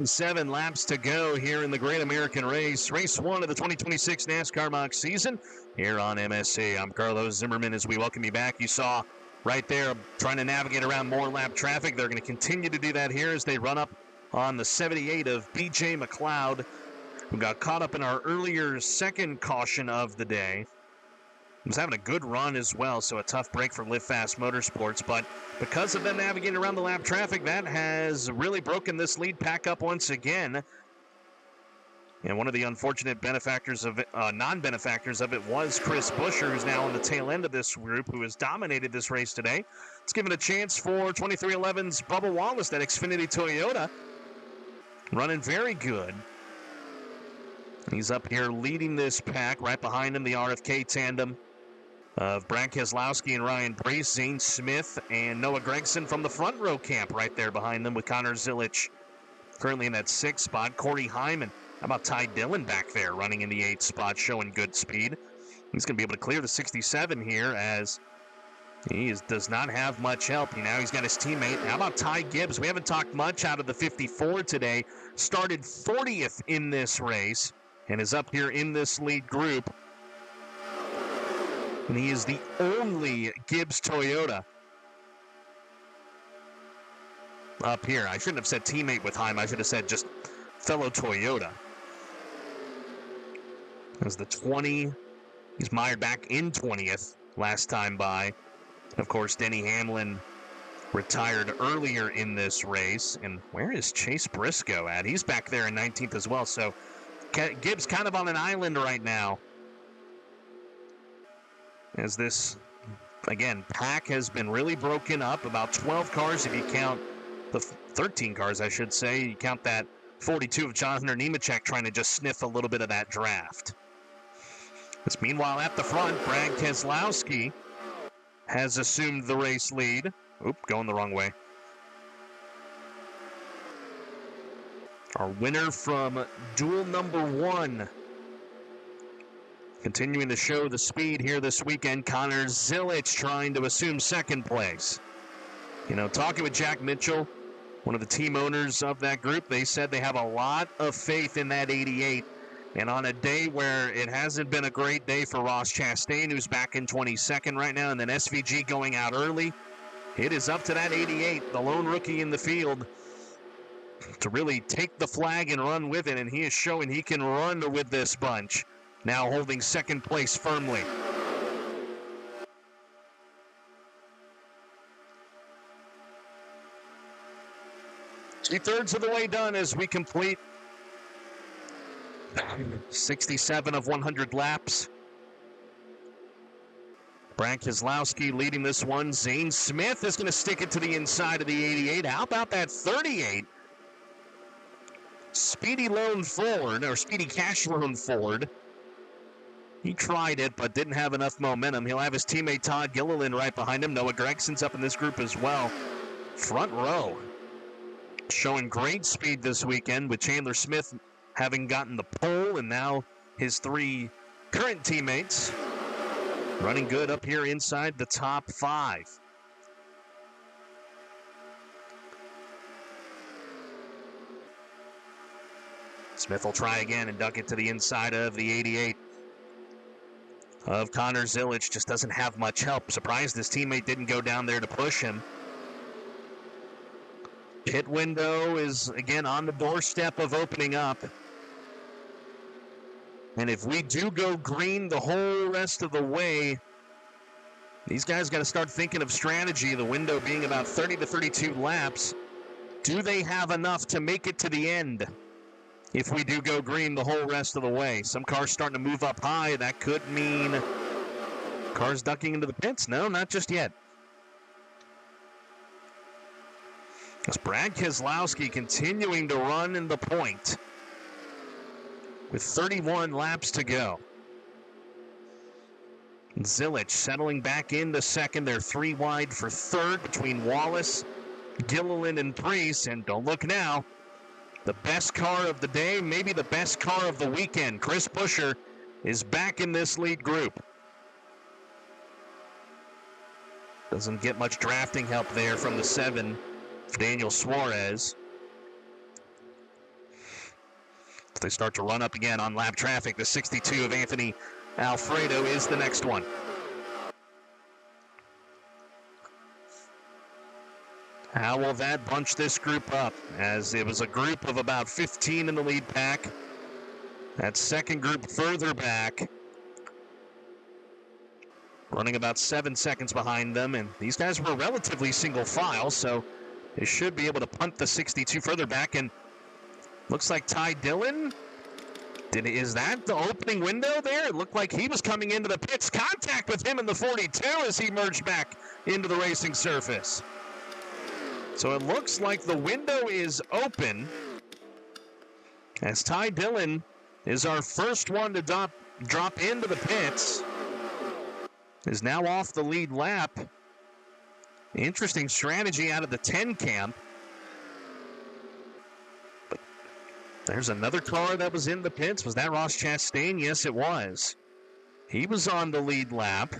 Seven laps to go here in the Great American Race. Race 1 of the 2026 NASCAR Mock Season here on MSC. I'm Carlos Zimmerman as we welcome you back. You saw right there trying to navigate around more lap traffic. They're going to continue to do that here as they run up on the 78 of B.J. McLeod, who got caught up in our earlier second caution of the day. He was having a good run as well, so a tough break for Live Fast Motorsports. But because of them navigating around the lap traffic, that has really broken this lead pack up once again. And one of the unfortunate benefactors of it, non-benefactors of it was Chris Buescher, who's now on the tail end of this group, who has dominated this race today. It's given a chance for 2311's Bubba Wallace, that Xfinity Toyota, running very good. He's up here leading this pack. Right behind him, the RFK tandem of Brad Keselowski and Ryan Preece, Zane Smith and Noah Gragson from the front row camp right there behind them, with Connor Zilic currently in that 6th spot. Corey Hyman, how about Ty Dillon back there running in the 8th spot, showing good speed. He's going to be able to clear the 67 here as he does not have much help. Now he's got his teammate. How about Ty Gibbs? We haven't talked much out of the 54 today. Started 40th in this race and is up here in this lead group. And he is the only Gibbs Toyota up here. I shouldn't have said teammate with Heim. I should have said just fellow Toyota. As the 20, he's mired back in 20th last time by. Of course, Denny Hamlin retired earlier in this race. And where is Chase Briscoe at? He's back there in 19th as well. So Gibbs kind of on an island right now. As this, again, pack has been really broken up. About 12 cars if you count the 13 cars, I should say. You count that 42 of John Hunter Nemechek trying to just sniff a little bit of that draft. As meanwhile, at the front, Brad Keselowski has assumed the race lead. Oop, going the wrong way. Our winner from duel number 1. Continuing to show the speed here this weekend, Connor Zilic trying to assume second place. You know, talking with Jack Mitchell, one of the team owners of that group, they said they have a lot of faith in that 88. And on a day where it hasn't been a great day for Ross Chastain, who's back in 22nd right now, and then SVG going out early, it is up to that 88, the lone rookie in the field, to really take the flag and run with it. And he is showing he can run with this bunch. Now holding second place firmly. Two-thirds of the way done as we complete 67 of 100 laps. Brad Keselowski leading this one. Zane Smith is going to stick it to the inside of the 88. How about that 38? Speedy Lone Ford, or Speedy Cash Lone Ford. He tried it, but didn't have enough momentum. He'll have his teammate Todd Gilliland right behind him. Noah Gregson's up in this group as well. Front row. Showing great speed this weekend with Chandler Smith having gotten the pole, and now his 3 current teammates running good up here inside the top 5. Smith will try again and duck it to the inside of the 88 of Connor Zilic. Just doesn't have much help. Surprised his teammate didn't go down there to push him. Pit window is again on the doorstep of opening up. And if we do go green the whole rest of the way, these guys got to start thinking of strategy. The window being about 30 to 32 laps. Do they have enough to make it to the end if we do go green the whole rest of the way? Some cars starting to move up high. That could mean cars ducking into the pits. No, not just yet. As Brad Keselowski continuing to run in the point with 31 laps to go. Zilic settling back into second. They're 3 wide for third between Wallace, Gilliland, and Preece. And don't look now, the best car of the day, maybe the best car of the weekend. Chris Buescher is back in this lead group. Doesn't get much drafting help there from the 7, Daniel Suarez. They start to run up again on lap traffic. The 62 of Anthony Alfredo is the next one. How will that bunch this group up? As it was a group of about 15 in the lead pack. That second group further back, running about 7 seconds behind them. And these guys were relatively single file, so they should be able to punt the 62 further back. And looks like Ty Dillon. Is that the opening window there? It looked like he was coming into the pits. Contact with him in the 42 as he merged back into the racing surface. So it looks like the window is open as Ty Dillon is our first one to drop into the pits. Is now off the lead lap. Interesting strategy out of the 10 camp. But there's another car that was in the pits. Was that Ross Chastain? Yes, it was. He was on the lead lap,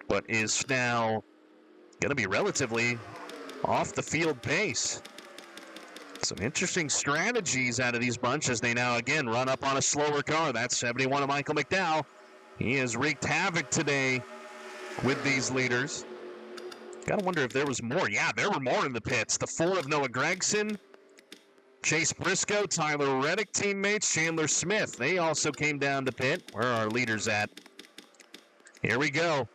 but is now going to be relatively off the field pace. Some interesting strategies out of these bunches. They now again run up on a slower car. That's 71 of Michael McDowell He has wreaked havoc today with these leaders. Gotta wonder if there was more. Yeah, there were more in the pits. The 4 of Noah Gregson, Chase Briscoe, Tyler Reddick teammates, Chandler Smith. They also came down to pit. Where are our leaders at? Here we go.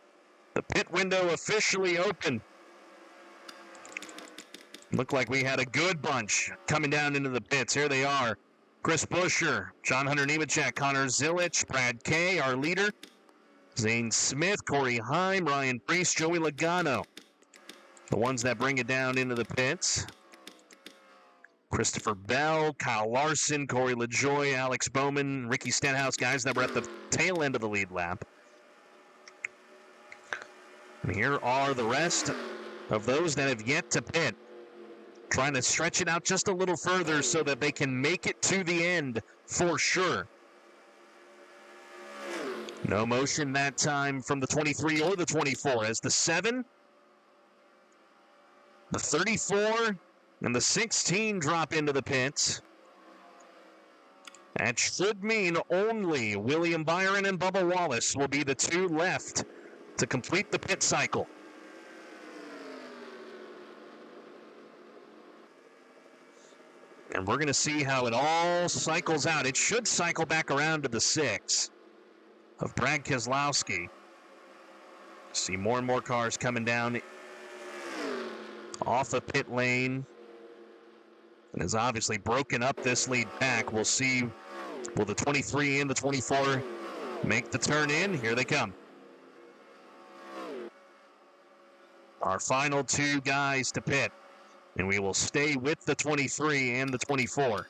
The pit window officially open. Looked like we had a good bunch coming down into the pits. Here they are. Chris Buescher, John Hunter Nemechek, Connor Zilich, Brad Kay, our leader. Zane Smith, Corey Heim, Ryan Priest, Joey Logano. The ones that bring it down into the pits. Christopher Bell, Kyle Larson, Corey LaJoy, Alex Bowman, Ricky Stenhouse, guys that were at the tail end of the lead lap. And here are the rest of those that have yet to pit. Trying to stretch it out just a little further so that they can make it to the end for sure. No motion that time from the 23 or the 24 as the 7, the 34, and the 16 drop into the pits. That should mean only William Byron and Bubba Wallace will be the 2 left to complete the pit cycle. And we're going to see how it all cycles out. It should cycle back around to the 6 of Brad Keselowski. See more and more cars coming down off the pit lane. And has obviously broken up this lead pack. We'll see, will the 23 and the 24 make the turn in? Here they come. Our final 2 guys to pit. And we will stay with the 23 and the 24.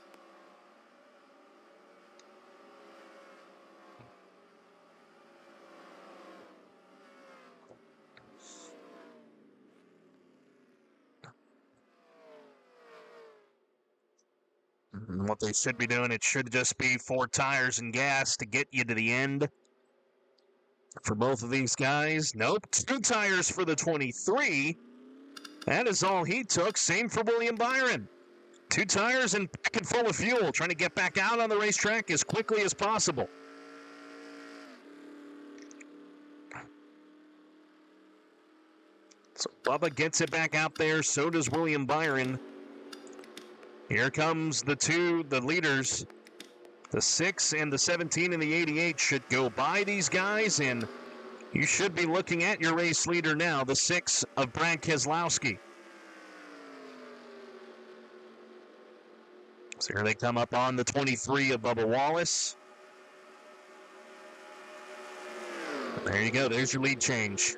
And what they should be doing, it should just be 4 tires and gas to get you to the end. For both of these guys, nope, 2 tires for the 23. That is all he took. Same for William Byron. 2 tires and packet full of fuel, trying to get back out on the racetrack as quickly as possible. So Bubba gets it back out there. So does William Byron. Here comes the leaders. The 6 and the 17 and the 88 should go by these guys, and you should be looking at your race leader now, the 6 of Brad Keselowski. So here they come up on the 23 of Bubba Wallace. There you go. There's your lead change.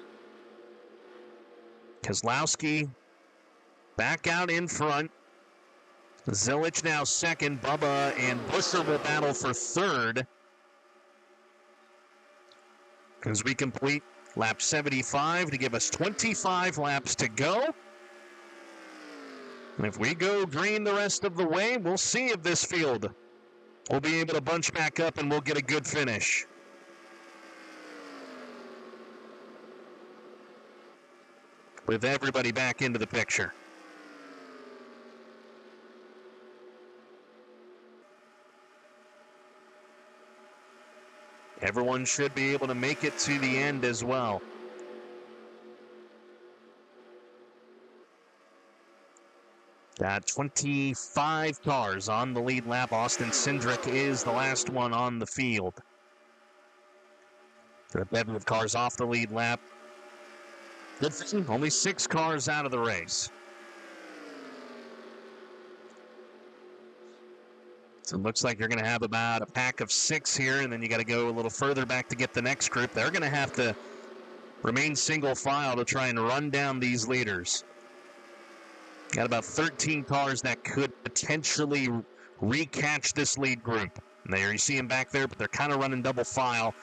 Keselowski back out in front. Zilich now second. Bubba and Buescher will battle for third. As we complete lap 75 to give us 25 laps to go. And if we go green the rest of the way, we'll see if this field will be able to bunch back up and we'll get a good finish. With everybody back into the picture. Everyone should be able to make it to the end as well. Got 25 cars on the lead lap. Austin Cindric is the last one on the field. The bevy of cars off the lead lap. Good thing, only 6 cars out of the race. So it looks like you're going to have about a pack of 6 here, and then you got to go a little further back to get the next group. They're going to have to remain single file to try and run down these leaders. Got about 13 cars that could potentially recatch this lead group. And there you see them back there, but they're kind of running double file.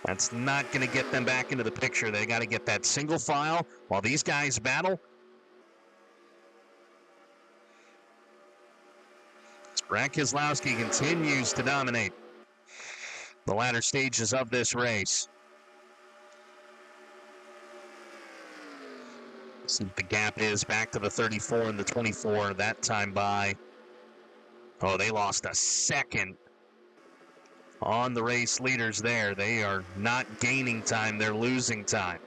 That's not going to get them back into the picture. They got to get that single file while these guys battle. Brad Keselowski continues to dominate the latter stages of this race. See what the gap is back to the 34 and the 24 that time by. Oh, they lost a second on the race leaders there. They are not gaining time, they're losing time.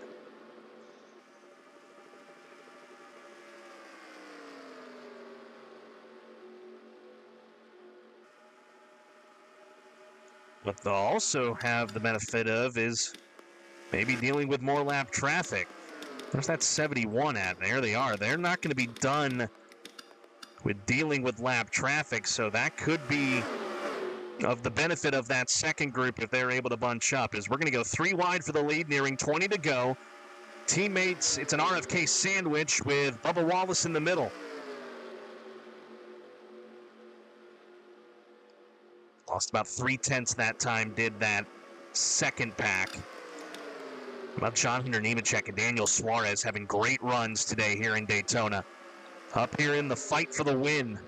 What they'll also have the benefit of is maybe dealing with more lap traffic. Where's that 71 at? There they are. They're not going to be done with dealing with lap traffic, so that could be of the benefit of that second group if they're able to bunch up. As we're going to go 3 wide for the lead, nearing 20 to go. Teammates, it's an RFK sandwich with Bubba Wallace in the middle. Lost about 3/10 that time, did that second pack. About John Hunter Nemechek and Daniel Suarez having great runs today here in Daytona. Up here in the fight for the win.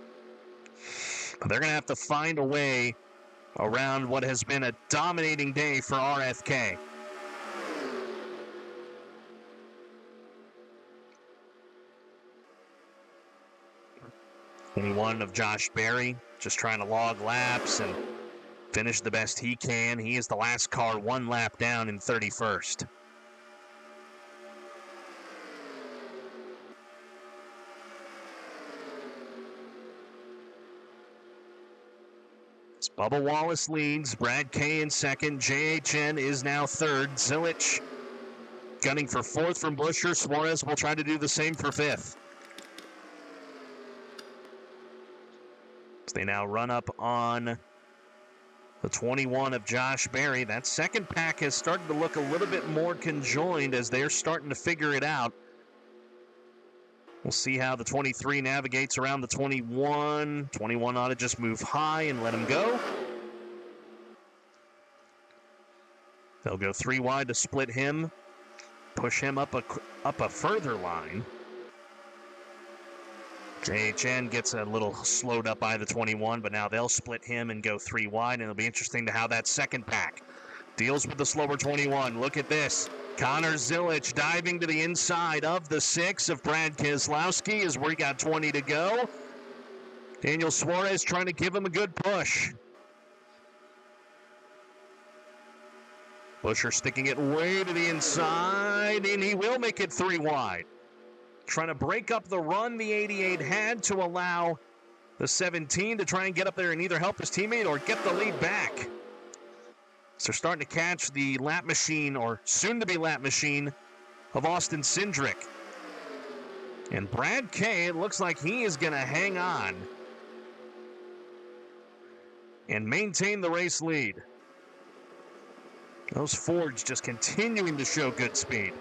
But they're going to have to find a way around what has been a dominating day for RFK. One of Josh Berry, just trying to log laps and finish the best he can. He is the last car 1 lap down in 31st. Bubba Wallace leads, Brad Kay in second, JHN is now third, Zilich gunning for fourth from Buscher. Suarez will try to do the same for fifth. So they now run up on the 21 of Josh Berry. That second pack has started to look a little bit more conjoined as they're starting to figure it out. We'll see how the 23 navigates around the 21. 21 ought to just move high and let him go. They'll go 3 wide to split him, push him up a further line. JHN gets a little slowed up by the 21, but now they'll split him and go 3 wide, and it'll be interesting to how that second pack deals with the slower 21. Look at this. Connor Zilich diving to the inside of the 6 of Brad Keselowski as we got 20 to go. Daniel Suarez trying to give him a good push. Buscher sticking it way to the inside, and he will make it 3 wide. Trying to break up the run the 88 had to allow the 17 to try and get up there and either help his teammate or get the lead back. So they're starting to catch the lap machine, or soon-to-be lap machine, of Austin Cindric. And Brad Kay, it looks like he is going to hang on and maintain the race lead. Those Fords just continuing to show good speed.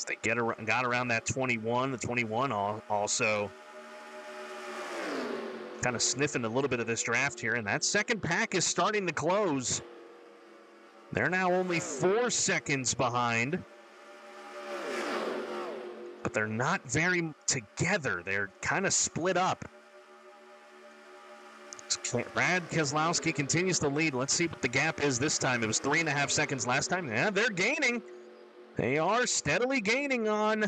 They got around that 21. The 21 also kind of sniffing a little bit of this draft here, and that second pack is starting to close. They're now only 4 seconds behind, but they're not very together. They're kind of split up. Brad Keselowski continues to lead. Let's see what the gap is this time. It was 3.5 seconds last time. Yeah, they're gaining. They are steadily gaining on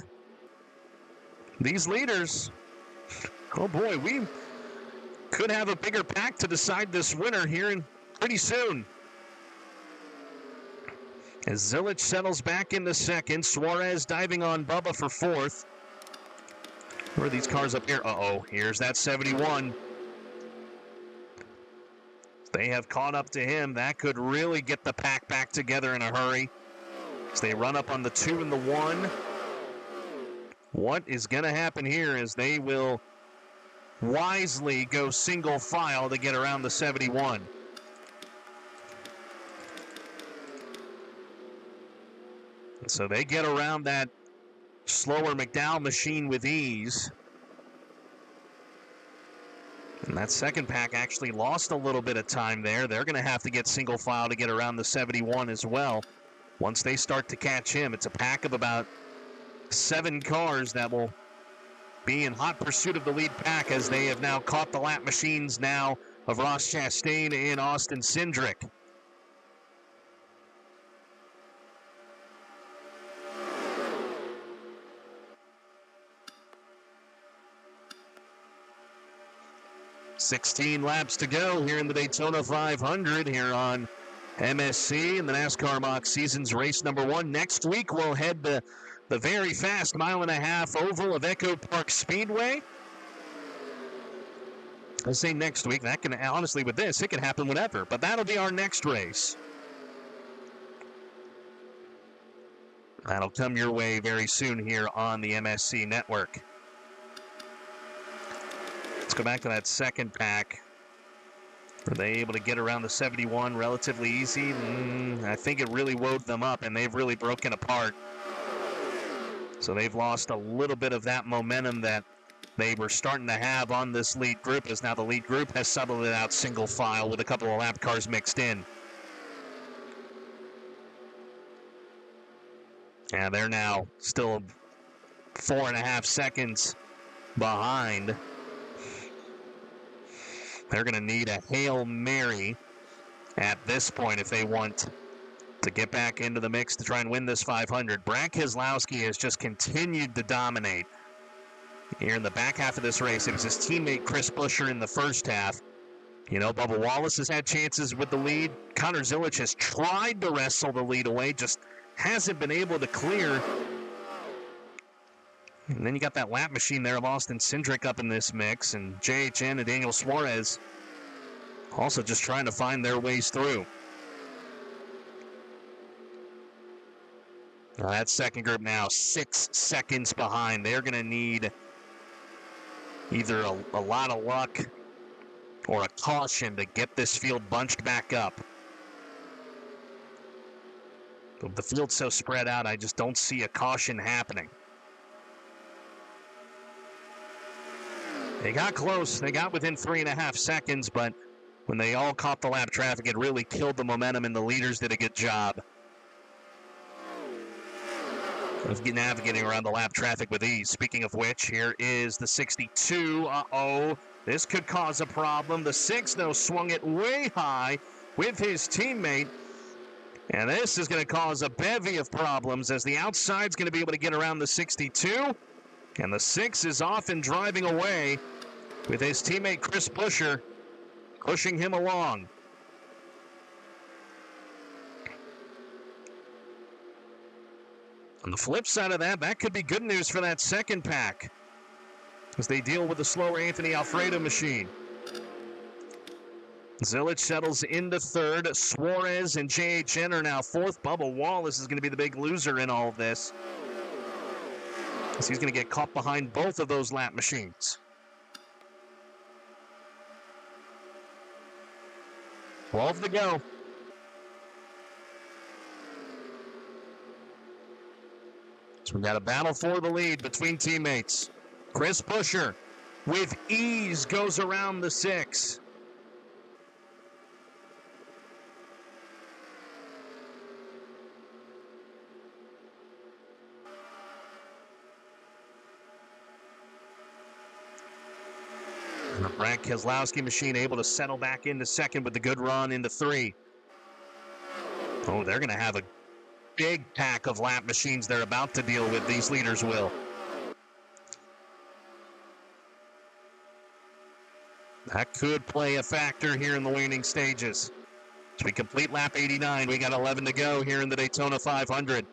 these leaders. Oh boy, we could have a bigger pack to decide this winner here in pretty soon. As Zilich settles back into second, Suarez diving on Bubba for fourth. Where are these cars up here? Uh-oh, here's that 71. They have caught up to him. That could really get the pack back together in a hurry. As they run up on the 2 and the 1. What is going to happen here is they will wisely go single file to get around the 71. And so they get around that slower McDowell machine with ease. And that second pack actually lost a little bit of time there. They're going to have to get single file to get around the 71 as well. Once they start to catch him, it's a pack of about 7 cars that will be in hot pursuit of the lead pack as they have now caught the lap machines now of Ross Chastain and Austin Cindric. 16 laps to go here in the Daytona 500 here on MSC in the NASCAR Mock Seasons race number 1. Next week, we'll head to the very fast mile-and-a-half oval of Echo Park Speedway. I say next week. That can, honestly, with this, it can happen whenever. But that'll be our next race. That'll come your way very soon here on the MSC network. Let's go back to that second pack. Were they able to get around the 71 relatively easy? I think it really woke them up, and they've really broken apart. So they've lost a little bit of that momentum that they were starting to have on this lead group, as now the lead group has settled it out single file with a couple of lap cars mixed in. And they're now still 4.5 seconds behind. They're going to need a Hail Mary at this point if they want to get back into the mix to try and win this 500. Brad Keselowski has just continued to dominate. Here in the back half of this race, it was his teammate Chris Buescher in the first half. You know, Bubba Wallace has had chances with the lead. Connor Zilisch has tried to wrestle the lead away, just hasn't been able to clear. And then you got that lap machine there, Austin Cindric up in this mix, and JHN and Daniel Suarez also just trying to find their ways through. Now that second group now 6 seconds behind. They're going to need either a lot of luck or a caution to get this field bunched back up. The field's so spread out, I just don't see a caution happening. They got close. They got within 3.5 seconds, but when they all caught the lap traffic, it really killed the momentum, and the leaders did a good job of navigating around the lap traffic with ease. Speaking of which, here is the 62. This could cause a problem. The 6, though, swung it way high with his teammate. And this is going to cause a bevy of problems, as the outside's going to be able to get around the 62. And the 6 is off and driving away with his teammate Chris Buescher pushing him along. On the flip side of that, that could be good news for that second pack as they deal with the slower Anthony Alfredo machine. Zilisch settles into third. Suarez and JHN are now fourth. Bubba Wallace is going to be the big loser in all of this, as he's going to get caught behind both of those lap machines. $12 to go. So we got a battle for the lead between teammates. Chris Buescher, with ease, goes around the 6. And the Brad Keselowski machine able to settle back into second with the good run into 3. Oh, they're going to have a big pack of lap machines they're about to deal with, these leaders will. That could play a factor here in the waning stages. As we complete lap 89, we got 11 to go here in the Daytona 500.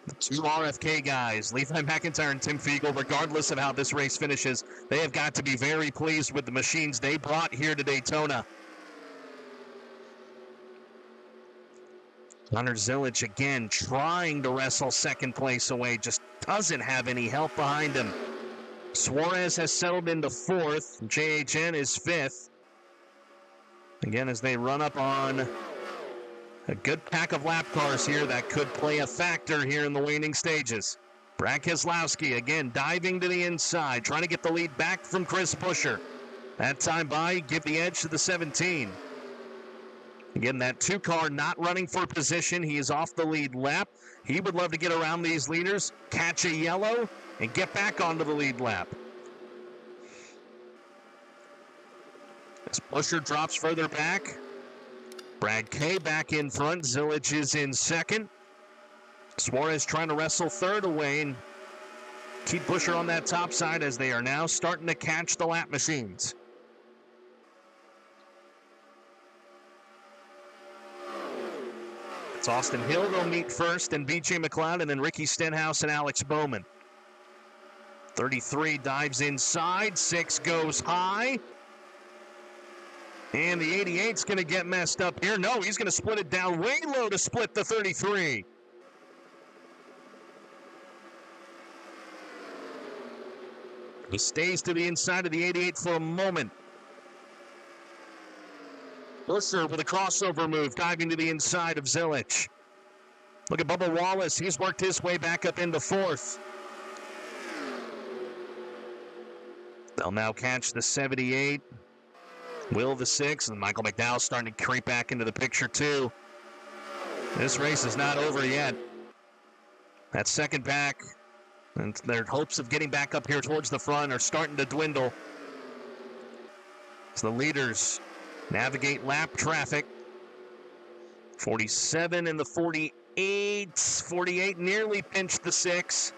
The 2 RFK guys, Levi McIntyre and Tim Fiegel, regardless of how this race finishes, they have got to be very pleased with the machines they brought here to Daytona. Connor Zilisch again trying to wrestle second place away, just doesn't have any help behind him. Suarez has settled into fourth. JHN is fifth. Again, as they run up on a good pack of lap cars here that could play a factor here in the waning stages. Brad Keselowski again diving to the inside, trying to get the lead back from Chris Buescher. That time by, give the edge to the 17. Again, that 2 car not running for position. He is off the lead lap. He would love to get around these leaders, catch a yellow, and get back onto the lead lap. As Buescher drops further back, Brad K back in front. Zilisch is in second. Suarez trying to wrestle third away, and keep Buescher on that top side as they are now starting to catch the lap machines. It's Austin Hill they'll meet first, and B.J. McLeod, and then Ricky Stenhouse and Alex Bowman. 33 dives inside, 6 goes high. And the 88's going to get messed up here. No, he's going to split it down way low to split the 33. He stays to the inside of the 88 for a moment. Buescher with a crossover move, diving to the inside of Zilich. Look at Bubba Wallace. He's worked his way back up into 4th. They'll now catch the 78. Will the 6, and Michael McDowell starting to creep back into the picture too. This race is not over yet. That second back, and their hopes of getting back up here towards the front are starting to dwindle. So the leaders navigate lap traffic. 47 and the 48. 48 nearly pinched the 6.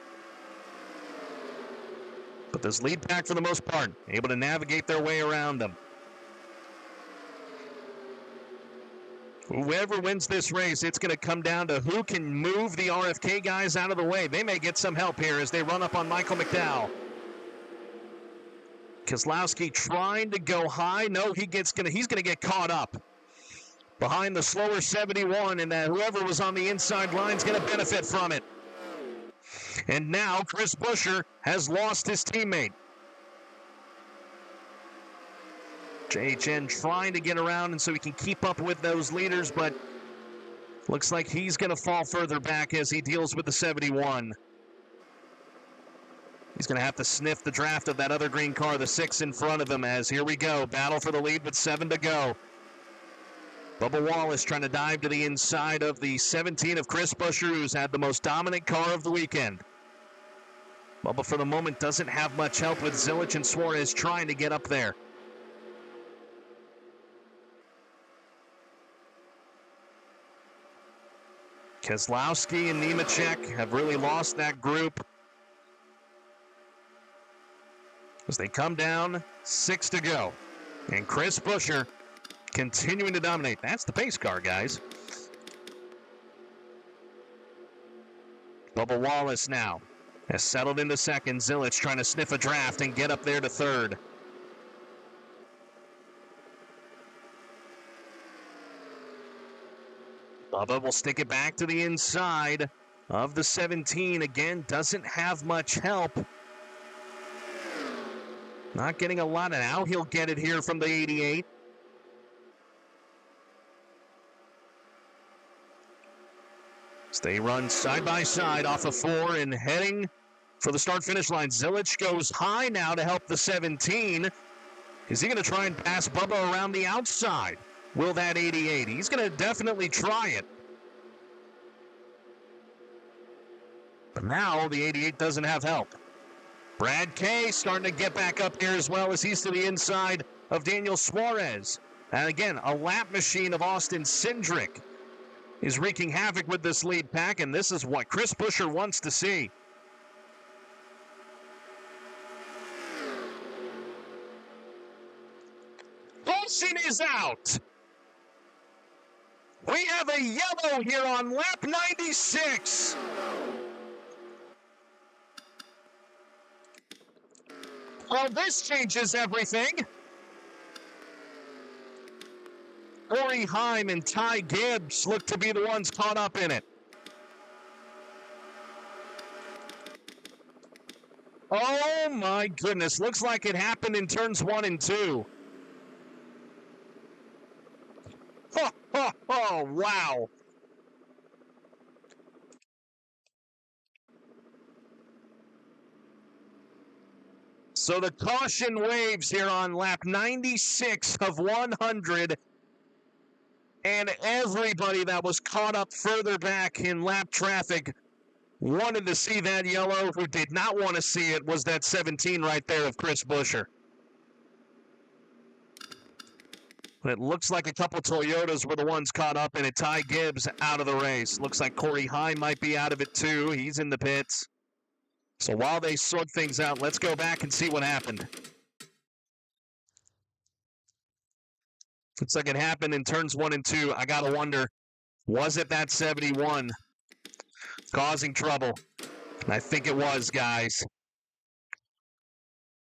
But this lead pack, for the most part, able to navigate their way around them. Whoever wins this race, it's going to come down to who can move the RFK guys out of the way. They may get some help here as they run up on Michael McDowell. Keselowski trying to go high. No, he's going to get caught up behind the slower 71, and whoever was on the inside line is going to benefit from it. And now Chris Buescher has lost his teammate. JHN trying to get around and so he can keep up with those leaders, but looks like he's going to fall further back as he deals with the 71. He's going to have to sniff the draft of that other green car, the 6 in front of him, as here we go. Battle for the lead with 7 to go. Bubba Wallace trying to dive to the inside of the 17 of Chris Buescher, who's had the most dominant car of the weekend. Bubba, for the moment, doesn't have much help with Zilich and Suarez trying to get up there. Keselowski and Nemechek have really lost that group as they come down, 6 to go. And Chris Buescher continuing to dominate. That's the pace car, guys. Bubba Wallace now has settled into second. Zilich trying to sniff a draft and get up there to third. Bubba will stick it back to the inside of the 17. Again, doesn't have much help. Not getting a lot, and now he'll get it here from the 88. So they run side by side off of 4 and heading for the start-finish line. Zilich goes high now to help the 17. Is he going to try and pass Bubba around the outside? Will that 88? He's going to definitely try it. But now the 88 doesn't have help. Brad Kay starting to get back up here as well as he's to the inside of Daniel Suarez. And again, a lap machine of Austin Cindric is wreaking havoc with this lead pack, and this is what Chris Buescher wants to see. Caution is out. We have a yellow here on lap 96. Well, this changes everything. Corey Heim and Ty Gibbs look to be the ones caught up in it. Oh my goodness, looks like it happened in turns 1 and 2. Oh, wow. So the caution waves here on lap 96 of 100. And everybody that was caught up further back in lap traffic wanted to see that yellow. Who did not want to see it was that 17 right there of Chris Buescher. It looks like a couple Toyotas were the ones caught up in it. Ty Gibbs out of the race. Looks like Corey Heim might be out of it too. He's in the pits. So while they sort things out, let's go back and see what happened. Looks like it happened in turns 1 and 2. I got to wonder, was it that 71 causing trouble? And I think it was, guys.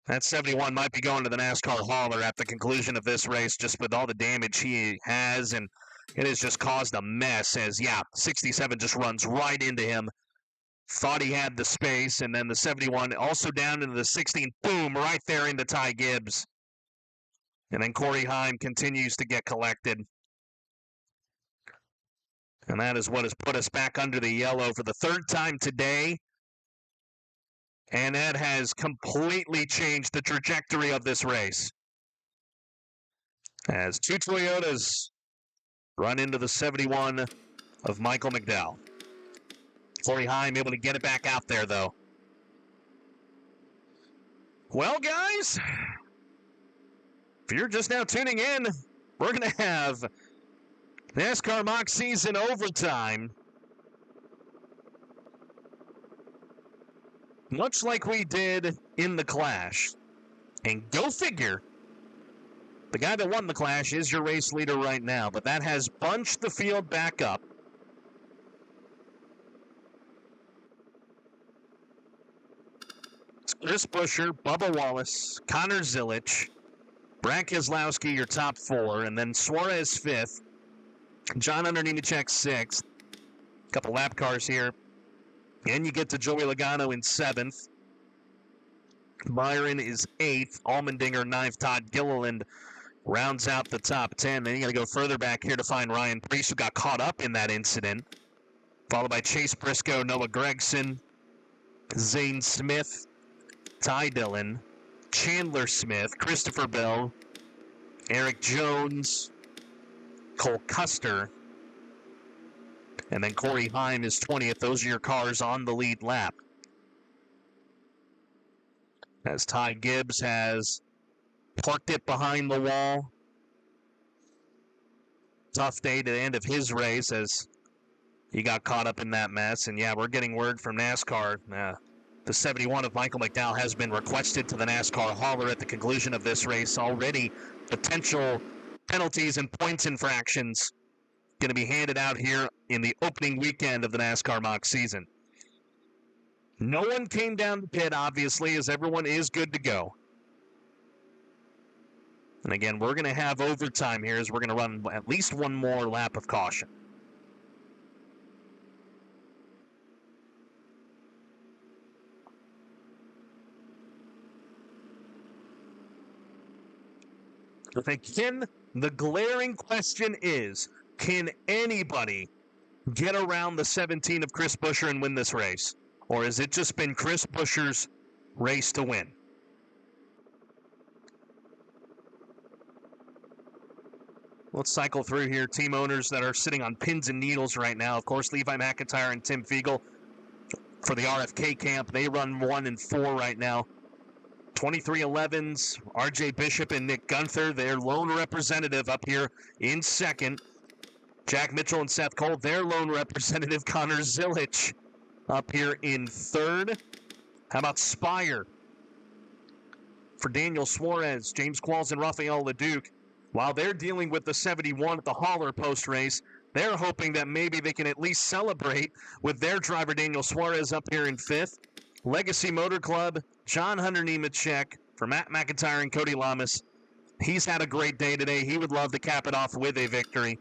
That 71 might be going to the NASCAR hauler at the conclusion of this race, just with all the damage he has, and it has just caused a mess as, 67 just runs right into him. Thought he had the space, and then the 71 also down into the 16. Boom, right there into Ty Gibbs. And then Corey Heim continues to get collected. And that is what has put us back under the yellow for the third time today. And that has completely changed the trajectory of this race. As two Toyotas run into the 71 of Michael McDowell. Corey Heim able to get it back out there, though. Well, guys, if you're just now tuning in, we're going to have NASCAR Mock Season overtime. Much like we did in the Clash. And go figure, the guy that won the Clash is your race leader right now, but that has bunched the field back up. Chris Buescher, Bubba Wallace, Connor Zilic, Brad Keselowski, your top 4, and then Suarez 5th, John Hunter Nemechek 6th, a couple lap cars here, and you get to Joey Logano in 7th. Byron is 8th, Allmendinger 9th, Todd Gilliland rounds out the top 10. Then you got to go further back here to find Ryan Preece, who got caught up in that incident, followed by Chase Briscoe, Noah Gragson, Zane Smith, Ty Dillon, Chandler Smith, Christopher Bell, Eric Jones, Cole Custer, and then Corey Heim is 20th. Those are your cars on the lead lap. As Ty Gibbs has parked it behind the wall. Tough day to the end of his race as he got caught up in that mess. And we're getting word from NASCAR. The 71 of Michael McDowell has been requested to the NASCAR hauler at the conclusion of this race. Already potential penalties and points infractions going to be handed out here in the opening weekend of the NASCAR Mock season. No one came down the pit, obviously, as everyone is good to go. And again, we're going to have overtime here as we're going to run at least one more lap of caution. Again, the glaring question is, can anybody get around the 17 of Chris Buescher and win this race? Or has it just been Chris Buescher's race to win? Let's cycle through here. Team owners that are sitting on pins and needles right now. Of course, Levi McIntyre and Tim Fiegel for the RFK camp. They run 1 and 4 right now. 2311's RJ Bishop and Nick Gunther, their lone representative up here in second. Jack Mitchell and Seth Cole, their lone representative. Connor Zilic up here in third. How about Spire for Daniel Suarez, James Qualls, and Rafael Leduc? While they're dealing with the 71 at the hauler post-race, they're hoping that maybe they can at least celebrate with their driver Daniel Suarez up here in fifth. Legacy Motor Club, John Hunter Nemechek for Matt McIntyre and Cody Lamas. He's had a great day today. He would love to cap it off with a victory.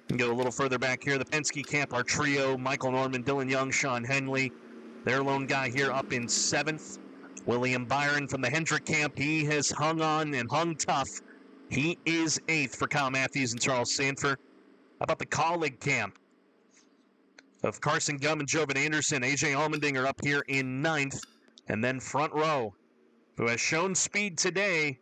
And go a little further back here. The Penske camp, our trio, Michael Norman, Dylan Young, Sean Henley. Their lone guy here up in seventh. William Byron from the Hendrick camp. He has hung on and hung tough. He is eighth for Kyle Matthews and Charles Sanford. How about the colleague camp of Carson Gum and Jovan Anderson? AJ Allmendinger up here in ninth. And then front row, who has shown speed today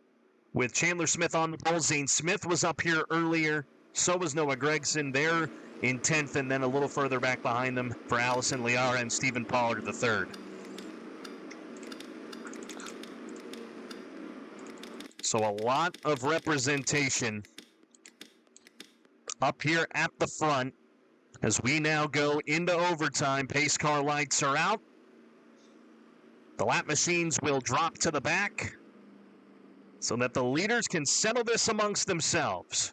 with Chandler Smith on the pole. Zane Smith was up here earlier. So was Noah Gragson. They're in 10th, and then a little further back behind them for Allison Liara and Stephen Pollard III. So a lot of representation up here at the front as we now go into overtime. Pace car lights are out. The lap machines will drop to the back so that the leaders can settle this amongst themselves.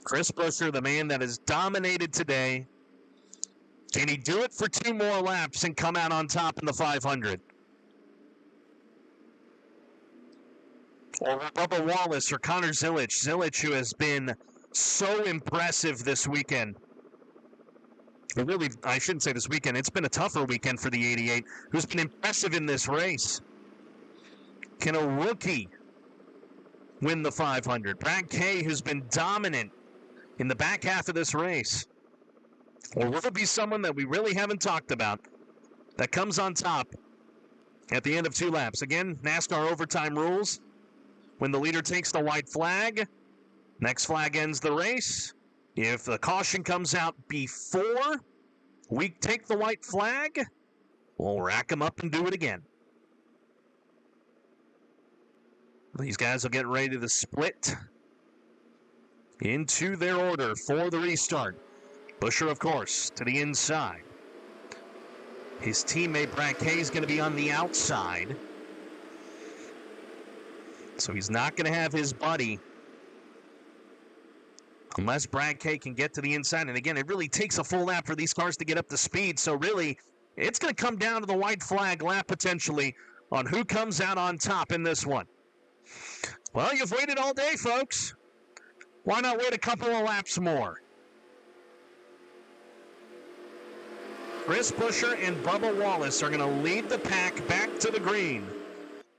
Chris Buescher, the man that has dominated today. Can he do it for 2 more laps and come out on top in the 500? Or Bubba Wallace or Connor Zilisch. Zilisch, who has been so impressive this weekend. Really, I shouldn't say this weekend. It's been a tougher weekend for the 88, who's been impressive in this race. Can a rookie win the 500? Brad Kay, who's been dominant in the back half of this race. Or will it be someone that we really haven't talked about that comes on top at the end of 2 laps? Again, NASCAR overtime rules. When the leader takes the white flag, next flag ends the race. If the caution comes out before we take the white flag, we'll rack them up and do it again. These guys will get ready to split into their order for the restart. Buescher, of course, to the inside. His teammate Brad Kay is going to be on the outside. So he's not going to have his buddy unless Brad Kay can get to the inside. And again, it really takes a full lap for these cars to get up to speed. So really, it's going to come down to the white flag lap potentially on who comes out on top in this one. Well, you've waited all day, folks. Why not wait a couple of laps more? Chris Buescher and Bubba Wallace are going to lead the pack back to the green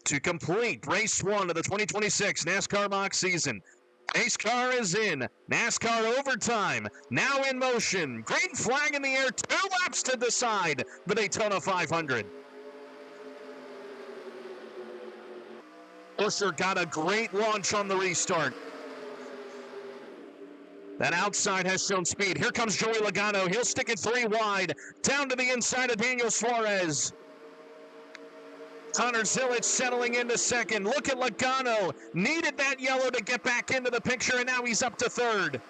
to complete race 1 of the 2026 NASCAR Mock season. Pace car is in. NASCAR overtime now in motion. Green flag in the air. 2 laps to decide the Daytona 500. Buescher got a great launch on the restart. That outside has shown speed. Here comes Joey Logano. He'll stick it 3 wide. Down to the inside of Daniel Suarez. Connor Zilisch settling into second. Look at Logano. Needed that yellow to get back into the picture, and now he's up to 3rd.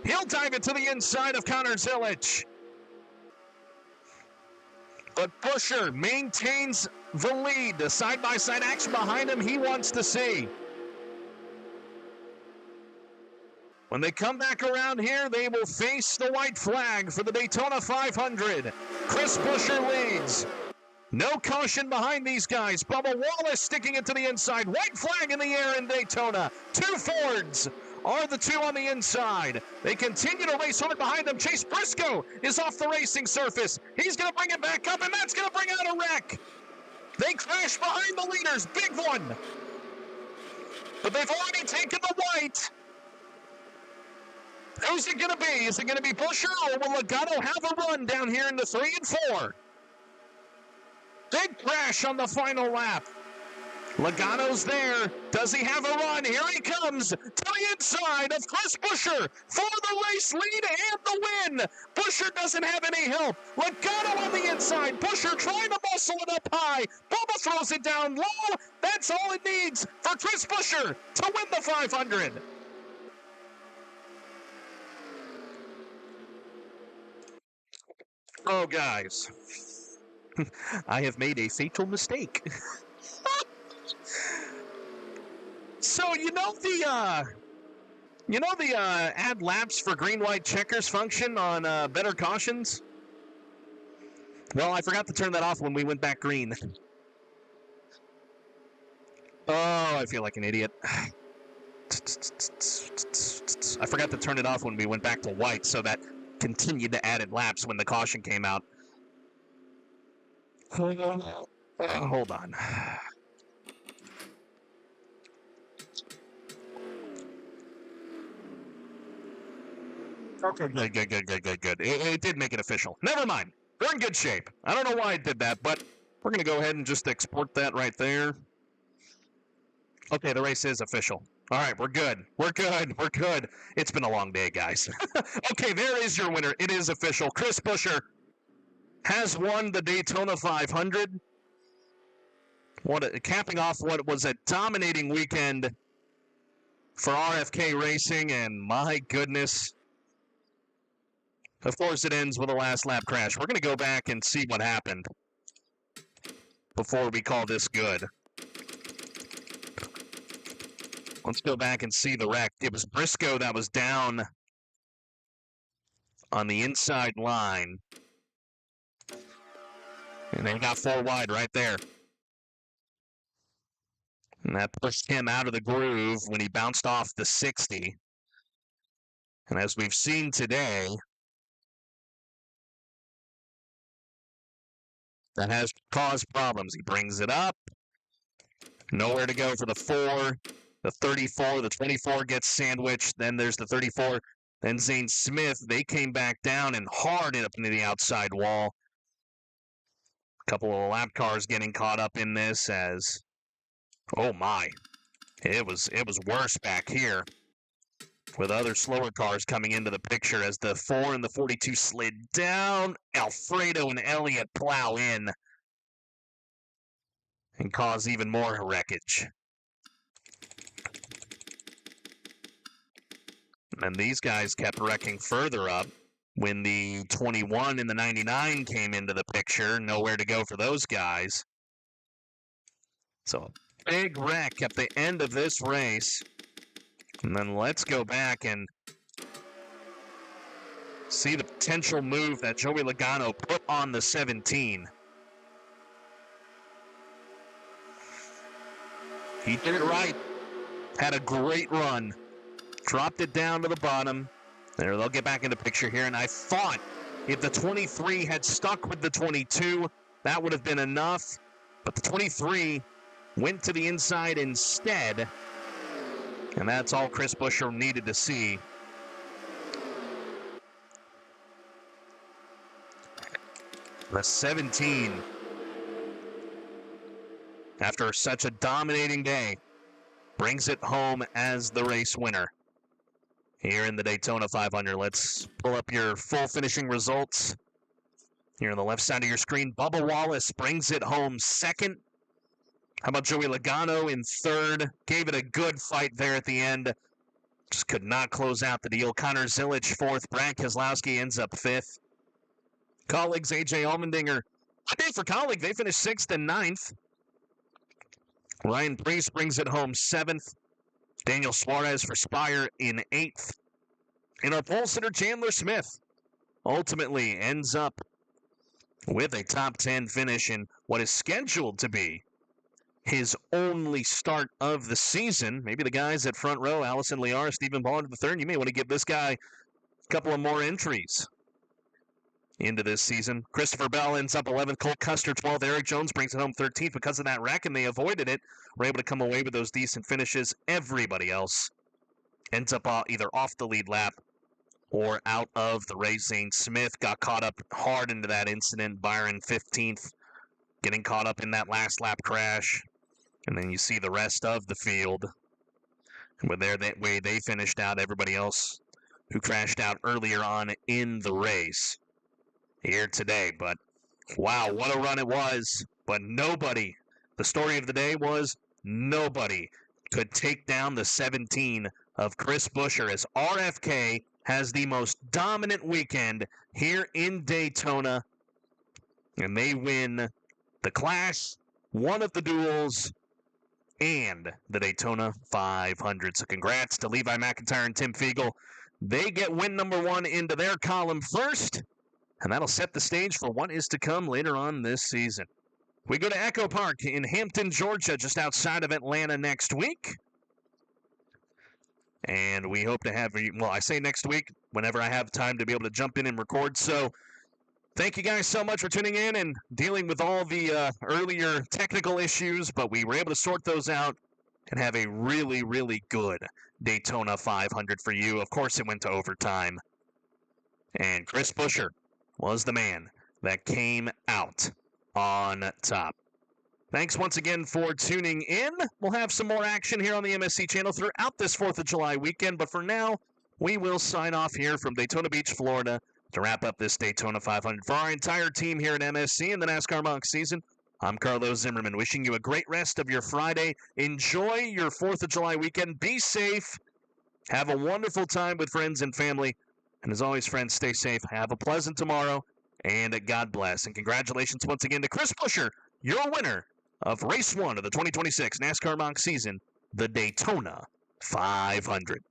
He'll dive it to the inside of Connor Zilisch. But Buescher maintains the lead. The side-by-side action behind him he wants to see. When they come back around here, they will face the white flag for the Daytona 500. Chris Buescher leads. No caution behind these guys. Bubba Wallace sticking it to the inside. White flag in the air in Daytona. 2 Fords are the 2 on the inside. They continue to race hard behind them. Chase Briscoe is off the racing surface. He's going to bring it back up, and that's going to bring out a wreck. They crash behind the leaders. Big one. But they've already taken the white. Who's it going to be? Is it going to be Buescher, or will Logano have a run down here in the 3 and 4? Big crash on the final lap. Logano's there. Does he have a run? Here he comes to the inside of Chris Buescher for the race lead and the win. Buescher doesn't have any help. Logano on the inside. Buescher trying to muscle it up high. Bubba throws it down low. That's all it needs for Chris Buescher to win the 500. Oh, guys. I have made a fatal mistake. So, you know the add laps for green, white checkers function on better cautions? Well, I forgot to turn that off when we went back green. Oh, I feel like an idiot. I forgot to turn it off when we went back to white, so that continued to add in laps when the caution came out. Hold on. Okay, good. It did make it official. Never mind. We're in good shape. I don't know why I did that, but we're going to go ahead and just export that right there. Okay, the race is official. All right, we're good. We're good. It's been a long day, guys. Okay, there is your winner. It is official. Chris Buescher has won the Daytona 500. Capping off what was a dominating weekend for RFK Racing, and my goodness, Of course, it ends with a last lap crash. We're going to go back and see what happened before we call this good. Let's go back and see the wreck. It was Briscoe that was down on the inside line. And they got 4 wide right there. And that pushed him out of the groove when he bounced off the 60. And as we've seen today, that has caused problems. He brings it up. Nowhere to go for the 4. The 34, the 24 gets sandwiched. Then there's the 34. Then Zane Smith, they came back down and hard up into the outside wall. A couple of lap cars getting caught up in this as, oh my, it was worse back here with other slower cars coming into the picture as the 4 and the 42 slid down. Alfredo and Elliott plow in and cause even more wreckage. And these guys kept wrecking further up when the 21 and the 99 came into the picture. Nowhere to go for those guys. So a big wreck at the end of this race. And then let's go back and see the potential move that Joey Logano put on the 17. He did it right. Had a great run. Dropped it down to the bottom. There, they'll get back in the picture here. And I thought if the 23 had stuck with the 22, that would have been enough. But the 23 went to the inside instead. And that's all Chris Buescher needed to see. The 17, after such a dominating day, brings it home as the race winner here in the Daytona 500. Let's pull up your full finishing results. Here on the left side of your screen, Bubba Wallace brings it home second. How about Joey Logano in third? Gave it a good fight there at the end. Just could not close out the deal. Connor Zilic fourth. Brad Keselowski ends up fifth. Colleagues A.J. Allmendinger. Good day for Colleague. They finished sixth and ninth. Ryan Preece brings it home seventh. Daniel Suarez for Spire in eighth. And our pole sitter Chandler Smith ultimately ends up with a top 10 finish in what is scheduled to be his only start of the season. Maybe the guys at front row, Allison Liar, Stephen Bond III, you may want to give this guy a couple of more entries into this season. Christopher Bell ends up 11th, Cole Custer 12th, Eric Jones brings it home 13th because of that wreck, and they avoided it. Were able to come away with those decent finishes. Everybody else ends up either off the lead lap or out of the race. Zane Smith got caught up hard into that incident. Byron 15th, getting caught up in that last lap crash. And then you see the rest of the field. And with that way they finished out, everybody else who crashed out earlier on in the race here today. But wow, what a run it was. But nobody, the story of the day was nobody could take down the 17 of Chris Buescher as RFK has the most dominant weekend here in Daytona. And they win the Clash, one of the duels, and the Daytona 500. So congrats to Levi McIntyre and Tim Fiegel. They get win number one into their column first, and that'll set the stage for what is to come later on this season. We go to Echo Park in Hampton, Georgia, just outside of Atlanta next week. And we hope to have, well, I say next week, whenever I have time to be able to jump in and record. So thank you guys so much for tuning in and dealing with all the earlier technical issues, but we were able to sort those out and have a really, really good Daytona 500 for you. Of course, it went to overtime. And Chris Buescher was the man that came out on top. Thanks once again for tuning in. We'll have some more action here on the MSC channel throughout this 4th of July weekend, but for now, we will sign off here from Daytona Beach, Florida, to wrap up this Daytona 500. For our entire team here at MSC in the NASCAR Mock season, I'm Carlos Zimmerman, wishing you a great rest of your Friday. Enjoy your 4th of July weekend. Be safe. Have a wonderful time with friends and family. And as always, friends, stay safe. Have a pleasant tomorrow, and God bless. And congratulations once again to Chris Buescher, your winner of Race 1 of the 2026 NASCAR Mock season, the Daytona 500.